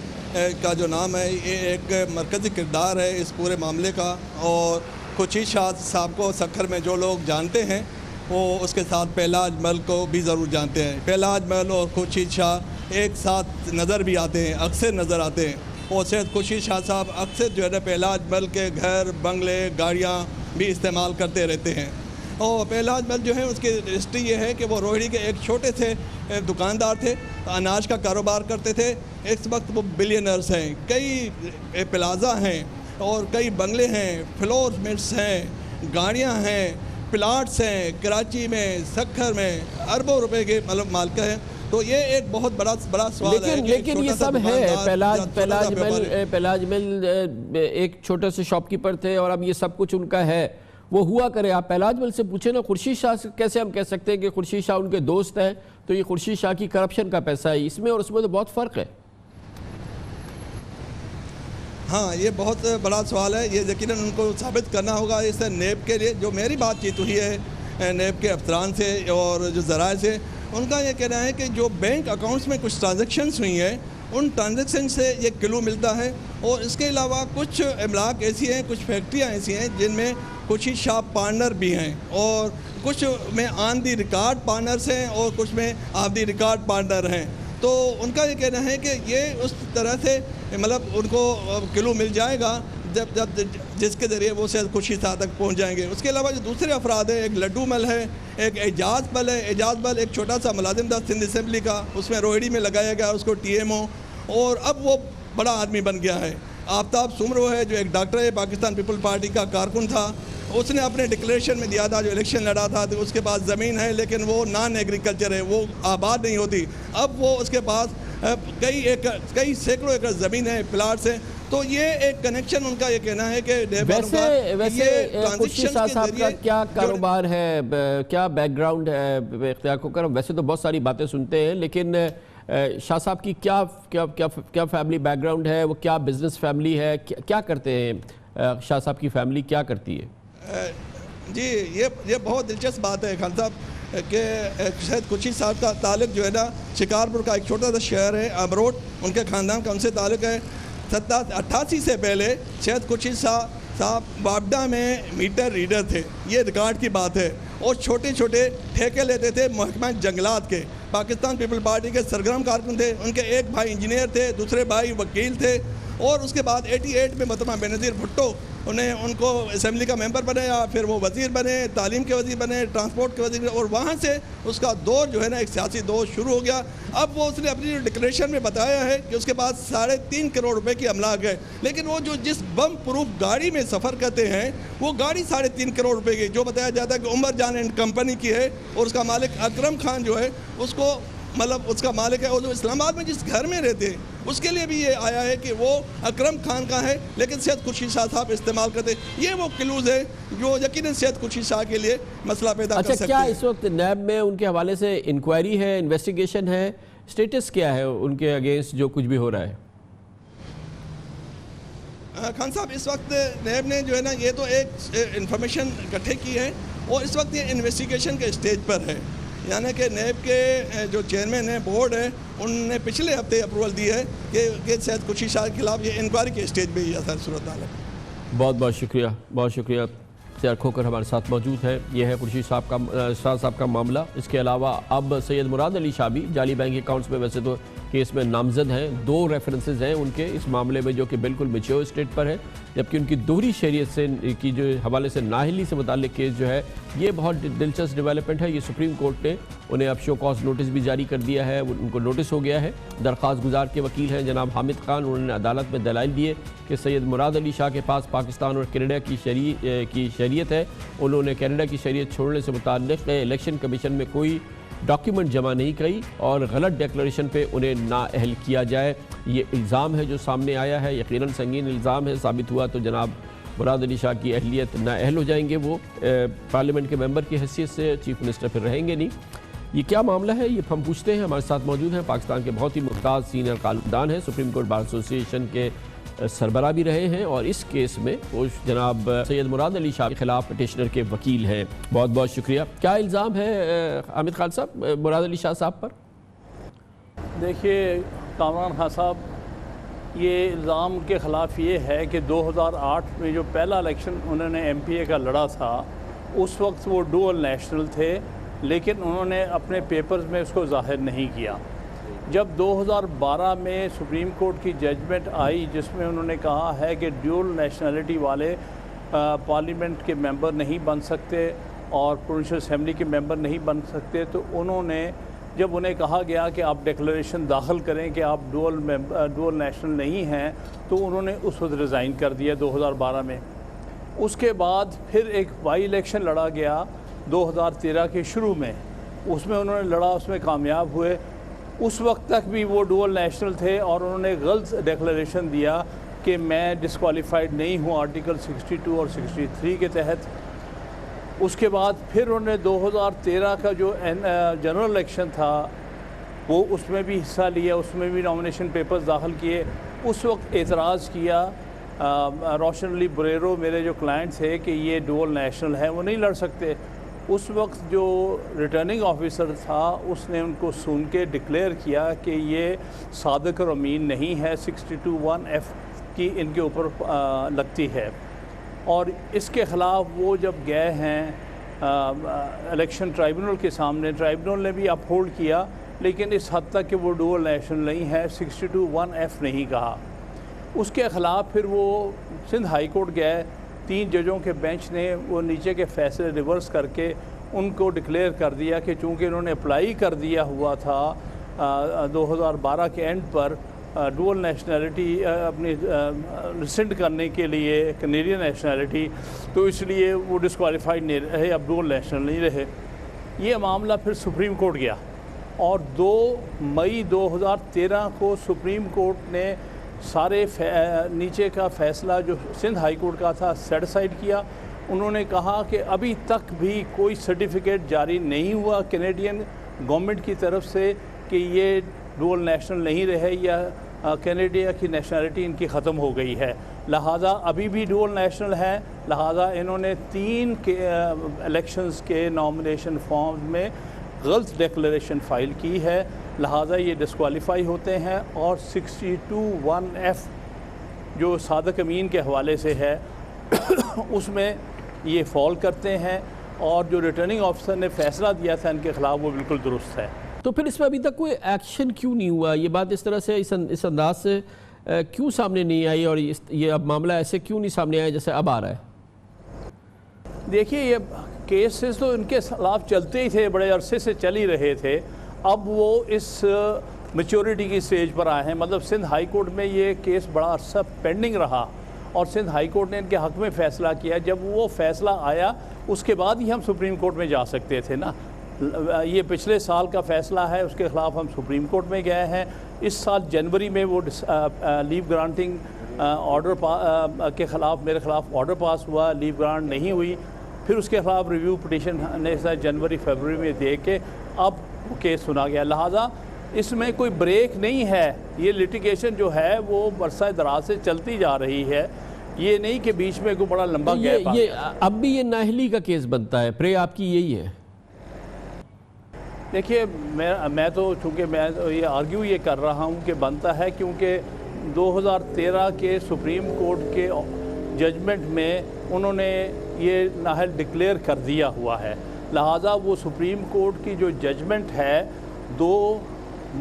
کا جو نام ہے، یہ ایک مرکزی کردار ہے اس پورے معاملے کا، اور خورشید شاہ صاحب کو سکھر میں جو لوگ جانتے ہیں وہ اس کے ساتھ پہلاج مل کو بھی ضرور جانتے ہیں۔ پہلاج مل اور خورشید شاہ ایک ساتھ نظر بھی آتے ہیں، اکثر نظر آتے ہیں، اور سید خورشید شاہ صاحب اکثر جو ہے نا پہلاج مل کے گھر، بنگلے، گاڑیاں بھی استعمال کرتے رہتے ہیں۔ اور پہلاج مل جو ہے اس کی ہسٹری یہ ہے کہ وہ روہڑی کے ایک چھوٹے سے دکاندار تھے، اناج کا کاروبار کرتے تھے، اس وقت وہ بلینرز ہیں، کئی پلازا ہیں اور کئی بنگلے ہیں، فلور ملس ہیں، گاڑیاں ہیں، پلاٹس ہیں، کراچی میں، سکھر میں اربوں روپے کے مالک ہیں۔ تو یہ ایک بہت بڑا سوال ہے، لیکن یہ سب ہے، پہلاج مل ایک چھوٹے سے شاپ کیپر تھے اور اب یہ سب کچھ ان کا ہے، وہ ہوا کرے۔ آپ پہلاج مل سے پوچھیں نا، خورشید شاہ سے کیسے ہم کہہ سکتے ہیں کہ خورشید شاہ ان کے دوست ہیں، تو یہ خورشید شاہ کی کرپشن کا پیسہ ہے، اس میں اور اس میں تو بہت فرق ہے۔ ہاں یہ بہت بڑا سوال ہے، یہ یقیناً ان کو ثابت کرنا ہوگا۔ اس سے نیب کے لیے جو میری بات چیت ہوئی ہے نیب کے افسران سے اور جو ذرائع سے، ان کا یہ کہنا ہے کہ جو بینک اکاؤنٹس میں کچھ ٹرانزیکشنز ہوئی ہیں، ان ٹرانزیکشن سے یہ کلو ملتا ہے، اور اس کے علاوہ کچھ املاک ایسی ہیں، کچھ فیکٹریاں ایسی ہیں جن میں خورشید شاہ پارٹنر بھی ہیں، اور کچھ میں آن دی ریکارڈ پارٹنرز ہیں اور کچھ میں آف دی ریکارڈ پارٹنر ہیں۔ تو ان کا یہ کہنا ہے کہ یہ اس طرح سے مطلب ان کو کلو مل جائے گا جس کے ذریعے وہ سید خورشید شاہ تک پہنچ جائیں گے۔ اس کے علاوہ جو دوسرے افراد ہیں، ایک لڈو مل ہے، ایک اعجاز مل ہے۔ اعجاز مل ایک چھوٹا سا ملازم تھا سندھ اسمبلی کا، اس میں روہڑی میں لگایا گیا اس کو ٹی ایم او، اور اب وہ بڑا آدمی بن گیا ہے۔ آفتاب سمرو ہے جو ایک ڈاکٹر ہے، پاکستان پیپل پارٹی کا کارکن تھا، اس نے اپنے ڈکلیریشن میں دیا تھا جو الیکشن لڑا تھا، تو اس کے پاس زمین ہے لیکن وہ نان ایگریکلچر ہے، وہ آباد نہیں ہوتی۔ اب وہ اس کے پاس کئی سینکڑوں ایکڑ زمین ہے، پلاٹس ہیں۔ تو یہ ایک کنیکشن ان کا یہ کہنا ہے کہ ویسے خورشید شاہ صاحب کا کیا کاروبار ہے، کیا بیک گراؤنڈ ہے اختیار کھوکر؟ ویسے تو بہت ساری باتیں سنتے ہیں، لیکن شاہ صاحب کی کیا فیملی بیک گراؤنڈ ہے، وہ کیا بزنس فیملی ہے، کیا کرتے ہیں شاہ صاحب کی فیملی، کیا کرتی ہے؟ جی یہ بہت دلچسپ بات ہے خان صاحب کہ سید خورشید صاحب کا تعلق جو ہے نا شکارپور کا ایک چھوٹا سا شہر ہے امروٹ، ان کے خاندان کا ان سے تعلق ہے۔ 88 سے پہلے سید خورشید صاحب بابڈا میں میٹر ریڈر تھے، یہ ریکارڈ کی بات ہے، اور چھوٹے چھوٹے ٹھیکے لیتے تھے محکمہ جنگلات کے۔ پاکستان پیپل پارٹی کے سرگرم کارکن تھے، ان کے ایک بھائی انجینئر تھے، دوسرے بھائی وکیل تھے، اور اس کے بعد 88 میں محترمہ بینظیر بھٹو ان کو اسمبلی کا ممبر بنایا، پھر وہ وزیر بنے، تعلیم کے وزیر بنے، ٹرانسپورٹ کے وزیر، اور وہاں سے اس کا دور جو ہے نا ایک سیاسی دور شروع ہو گیا۔ اب وہ اس نے اپنی ڈکلیریشن میں بتایا ہے کہ اس کے پاس 3.5 کروڑ روپے کی املاک ہے، لیکن وہ جو جس بم پروف گاڑی میں سفر کرتے ہیں وہ گاڑی 3.5 کروڑ روپے کی، جو بتایا جاتا ہے کہ عمر جان اینڈ کمپنی کی ہے، اور اس کا مالک اکرم خان جو ہے اس کو مطلب اس کا مالک ہے، اور جو اسلام آباد میں جس گھر میں رہتے ہیں اس کے لیے بھی یہ آیا ہے کہ وہ اکرم خان کا ہے، لیکن سید خورشید شاہ صاحب استعمال کرتے ہیں۔ یہ وہ کلوز ہے جو یقیناً سید خورشید شاہ کے لیے مسئلہ پیدا کر سکتے ہیں۔ کیا اس وقت نیب میں ان کے حوالے سے انکوائری ہے، انویسٹیگیشن ہے، سٹیٹس کیا ہے ان کے اگینسٹ جو کچھ بھی ہو رہا ہے؟ خان صاحب اس وقت نیب نے جو ہے نا یہ تو ایک انفارمیشن اکٹھے کی ہے، اور اس وقت یہ انویسٹیگیشن کے سٹیج پر ہے، یعنی کہ نیب کے جو چیئرمین ہیں بورڈ ہے، انہوں نے پچھلے ہفتے اپروول دی ہے کہ سید خورشید شاہ کے خلاف یہ انکوائری کے سٹیج پہ ہی صورتحال ہے۔ بہت بہت شکریہ اختیار کھوکر ہمارے ساتھ موجود ہے۔ یہ ہے خورشید شاہ صاحب کا معاملہ۔ اس کے علاوہ اب سید مراد علی شاہ بھی جعلی بینک اکاؤنٹس میں ویسے تو کیس میں نامزد ہیں. 2 ریفرنسز ہیں ان کے اس معاملے میں جو کہ بالکل میچور اسٹیٹ پر ہے، جبکہ ان کی دوہری شہریت سے کی جو حوالے سے نااہلی سے متعلق کیس جو ہے یہ بہت دلچسپ ڈیولپمنٹ ہے. یہ سپریم کورٹ نے انہیں اب شو کاز نوٹس بھی جاری کر دیا ہے، ان کو نوٹس ہو گیا ہے. درخواست گزار کے وکیل ہیں جناب حامد خان، انہوں نے عدالت میں دلائل دیے کہ سید مراد علی شاہ کے پاس پاکستان اور کینیڈا کی شہریت ہے. انہوں نے کینیڈا کی شہریت چھوڑنے سے متعلق الیکشن کمیشن میں کوئی ڈاکیومنٹ جمع نہیں کی اور غلط ڈیکلریشن پہ انہیں نااہل کیا جائے. یہ الزام ہے جو سامنے آیا ہے، یقیناً سنگین الزام ہے. ثابت ہوا تو جناب مراد علی شاہ کی اہلیت نااہل ہو جائیں گے، وہ پارلیمنٹ کے ممبر کی حیثیت سے چیف منسٹر پھر رہیں گے نہیں. یہ کیا معاملہ ہے یہ ہم پوچھتے ہیں. ہمارے ساتھ موجود ہیں پاکستان کے بہت ہی ممتاز سینئر قانون ہیں، سپریم کورٹ بار ایسوسی ایشن کے سربراہ بھی رہے ہیں اور اس کیس میں وہ جناب سید مراد علی شاہ کے خلاف پٹیشنر کے وکیل ہیں. بہت بہت شکریہ. کیا الزام ہے حامد خان صاحب مراد علی شاہ صاحب پر؟ دیکھیے کامران خان صاحب، یہ الزام کے خلاف یہ ہے کہ 2008 میں جو پہلا الیکشن انہوں نے ایم پی اے کا لڑا تھا اس وقت وہ ڈوئل نیشنل تھے، لیکن انہوں نے اپنے پیپرز میں اس کو ظاہر نہیں کیا. جب 2012 میں سپریم کورٹ کی ججمنٹ آئی جس میں انہوں نے کہا ہے کہ ڈیول نیشنلٹی والے پارلیمنٹ کے ممبر نہیں بن سکتے اور پروونشل اسمبلی کے ممبر نہیں بن سکتے، تو انہوں نے جب انہیں کہا گیا کہ آپ ڈیکلریشن داخل کریں کہ آپ ڈوئل نیشنل نہیں ہیں، تو انہوں نے اس وقت ریزائن کر دیا 2012 میں. اس کے بعد پھر ایک بائی الیکشن لڑا گیا 2013 کے شروع میں، اس میں انہوں نے لڑا، اس میں کامیاب ہوئے. اس وقت تک بھی وہ ڈوئل نیشنل تھے اور انہوں نے غلط ڈیکلریشن دیا کہ میں ڈسکوالیفائڈ نہیں ہوں آرٹیکل 62 اور 63 کے تحت. اس کے بعد پھر انہوں نے 2013 کا جو جنرل الیکشن تھا وہ اس میں بھی حصہ لیا، اس میں بھی نامینیشن پیپرز داخل کیے. اس وقت اعتراض کیا روشن علی بریرو میرے جو کلائنٹ تھے کہ یہ ڈوئل نیشنل ہے، وہ نہیں لڑ سکتے. اس وقت جو ریٹرننگ آفیسر تھا اس نے ان کو سن کے ڈکلیئر کیا کہ یہ صادق اور امین نہیں ہے، 62(1)(f) کی ان کے اوپر لگتی ہے. اور اس کے خلاف وہ جب گئے ہیں الیکشن ٹرائبونل کے سامنے، ٹرائبونل نے بھی اپ ہولڈ کیا، لیکن اس حد تک کہ وہ ڈوئل نیشنل نہیں ہے، 62(1)(f) نہیں کہا. اس کے خلاف پھر وہ سندھ ہائی کورٹ گئے. 3 ججوں کے بینچ نے وہ نیچے کے فیصلے ریورس کر کے ان کو ڈکلیئر کر دیا کہ چونکہ انہوں نے اپلائی کر دیا ہوا تھا 2012 کے اینڈ پر ڈوئل نیشنلٹی اپنی ریسنڈ کرنے کے لیے کینیڈین نیشنلٹی، تو اس لیے وہ ڈسکوالیفائڈ نہیں رہے، اب ڈوئل نیشنل نہیں رہے. یہ معاملہ پھر سپریم کورٹ گیا اور 2 مئی 2013 کو سپریم کورٹ نے سارے نیچے کا فیصلہ جو سندھ ہائی کورٹ کا تھا سیٹ اسائڈ کیا. انہوں نے کہا کہ ابھی تک بھی کوئی سرٹیفکیٹ جاری نہیں ہوا کینیڈین گورنمنٹ کی طرف سے کہ یہ ڈوئل نیشنل نہیں رہے یا کینیڈیا کی نیشنلٹی ان کی ختم ہو گئی ہے، لہٰذا ابھی بھی ڈوئل نیشنل ہے. لہٰذا انہوں نے 3 الیکشنز کے نامینیشن فارمز میں غلط ڈیکلریشن فائل کی ہے، لہٰذا یہ ڈسکوالیفائی ہوتے ہیں. اور 62(1)(f) جو صادق امین کے حوالے سے ہے اس میں یہ فال کرتے ہیں، اور جو ریٹرننگ آفیسر نے فیصلہ دیا تھا ان کے خلاف وہ بالکل درست ہے. تو پھر اس میں ابھی تک کوئی ایکشن کیوں نہیں ہوا؟ یہ بات اس طرح سے اس انداز سے کیوں سامنے نہیں آئی اور یہ اب معاملہ ایسے کیوں نہیں سامنے آیا جیسے اب آ رہا ہے؟ دیکھیے یہ کیسز تو ان کے خلاف چلتے ہی تھے، بڑے عرصے سے چل ہی رہے تھے. اب وہ اس میچورٹی کی سٹیج پر آئے ہیں. مطلب سندھ ہائی کورٹ میں یہ کیس بڑا عرصہ پینڈنگ رہا اور سندھ ہائی کورٹ نے ان کے حق میں فیصلہ کیا. جب وہ فیصلہ آیا اس کے بعد ہی ہم سپریم کورٹ میں جا سکتے تھے نا. یہ پچھلے سال کا فیصلہ ہے، اس کے خلاف ہم سپریم کورٹ میں گئے ہیں. اس سال جنوری میں وہ لیو گرانٹنگ آرڈر کے خلاف میرے خلاف آرڈر پاس ہوا، لیو گرانٹ نہیں ہوئی. پھر اس کے خلاف ریویو پٹیشن نے جنوری فیبروری میں دے کے اب کیس سنا گیا. لہٰذا اس میں کوئی بریک نہیں ہے. یہ لٹیگیشن جو ہے وہ برسہ دراز سے چلتی جا رہی ہے، یہ نہیں کہ بیچ میں کوئی بڑا لمبا گیپ آ گیا. اب بھی یہ نااہلی کا کیس بنتا ہے. پرے آپ کی یہی ہے؟ دیکھیے میں تو چونکہ میں یہ آرگیو یہ کر رہا ہوں کہ بنتا ہے، کیونکہ 2013 کے سپریم کورٹ کے ججمنٹ میں انہوں نے یہ نااہل ڈکلیئر کر دیا ہوا ہے. لہٰذا وہ سپریم کورٹ کی جو ججمنٹ ہے 2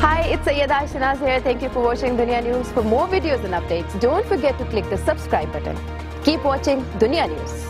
Hi, it's Sayyeda Shanaz here. Thank you for watching Dunya News. For more videos and updates, don't forget to click the subscribe button. Keep watching Dunya News.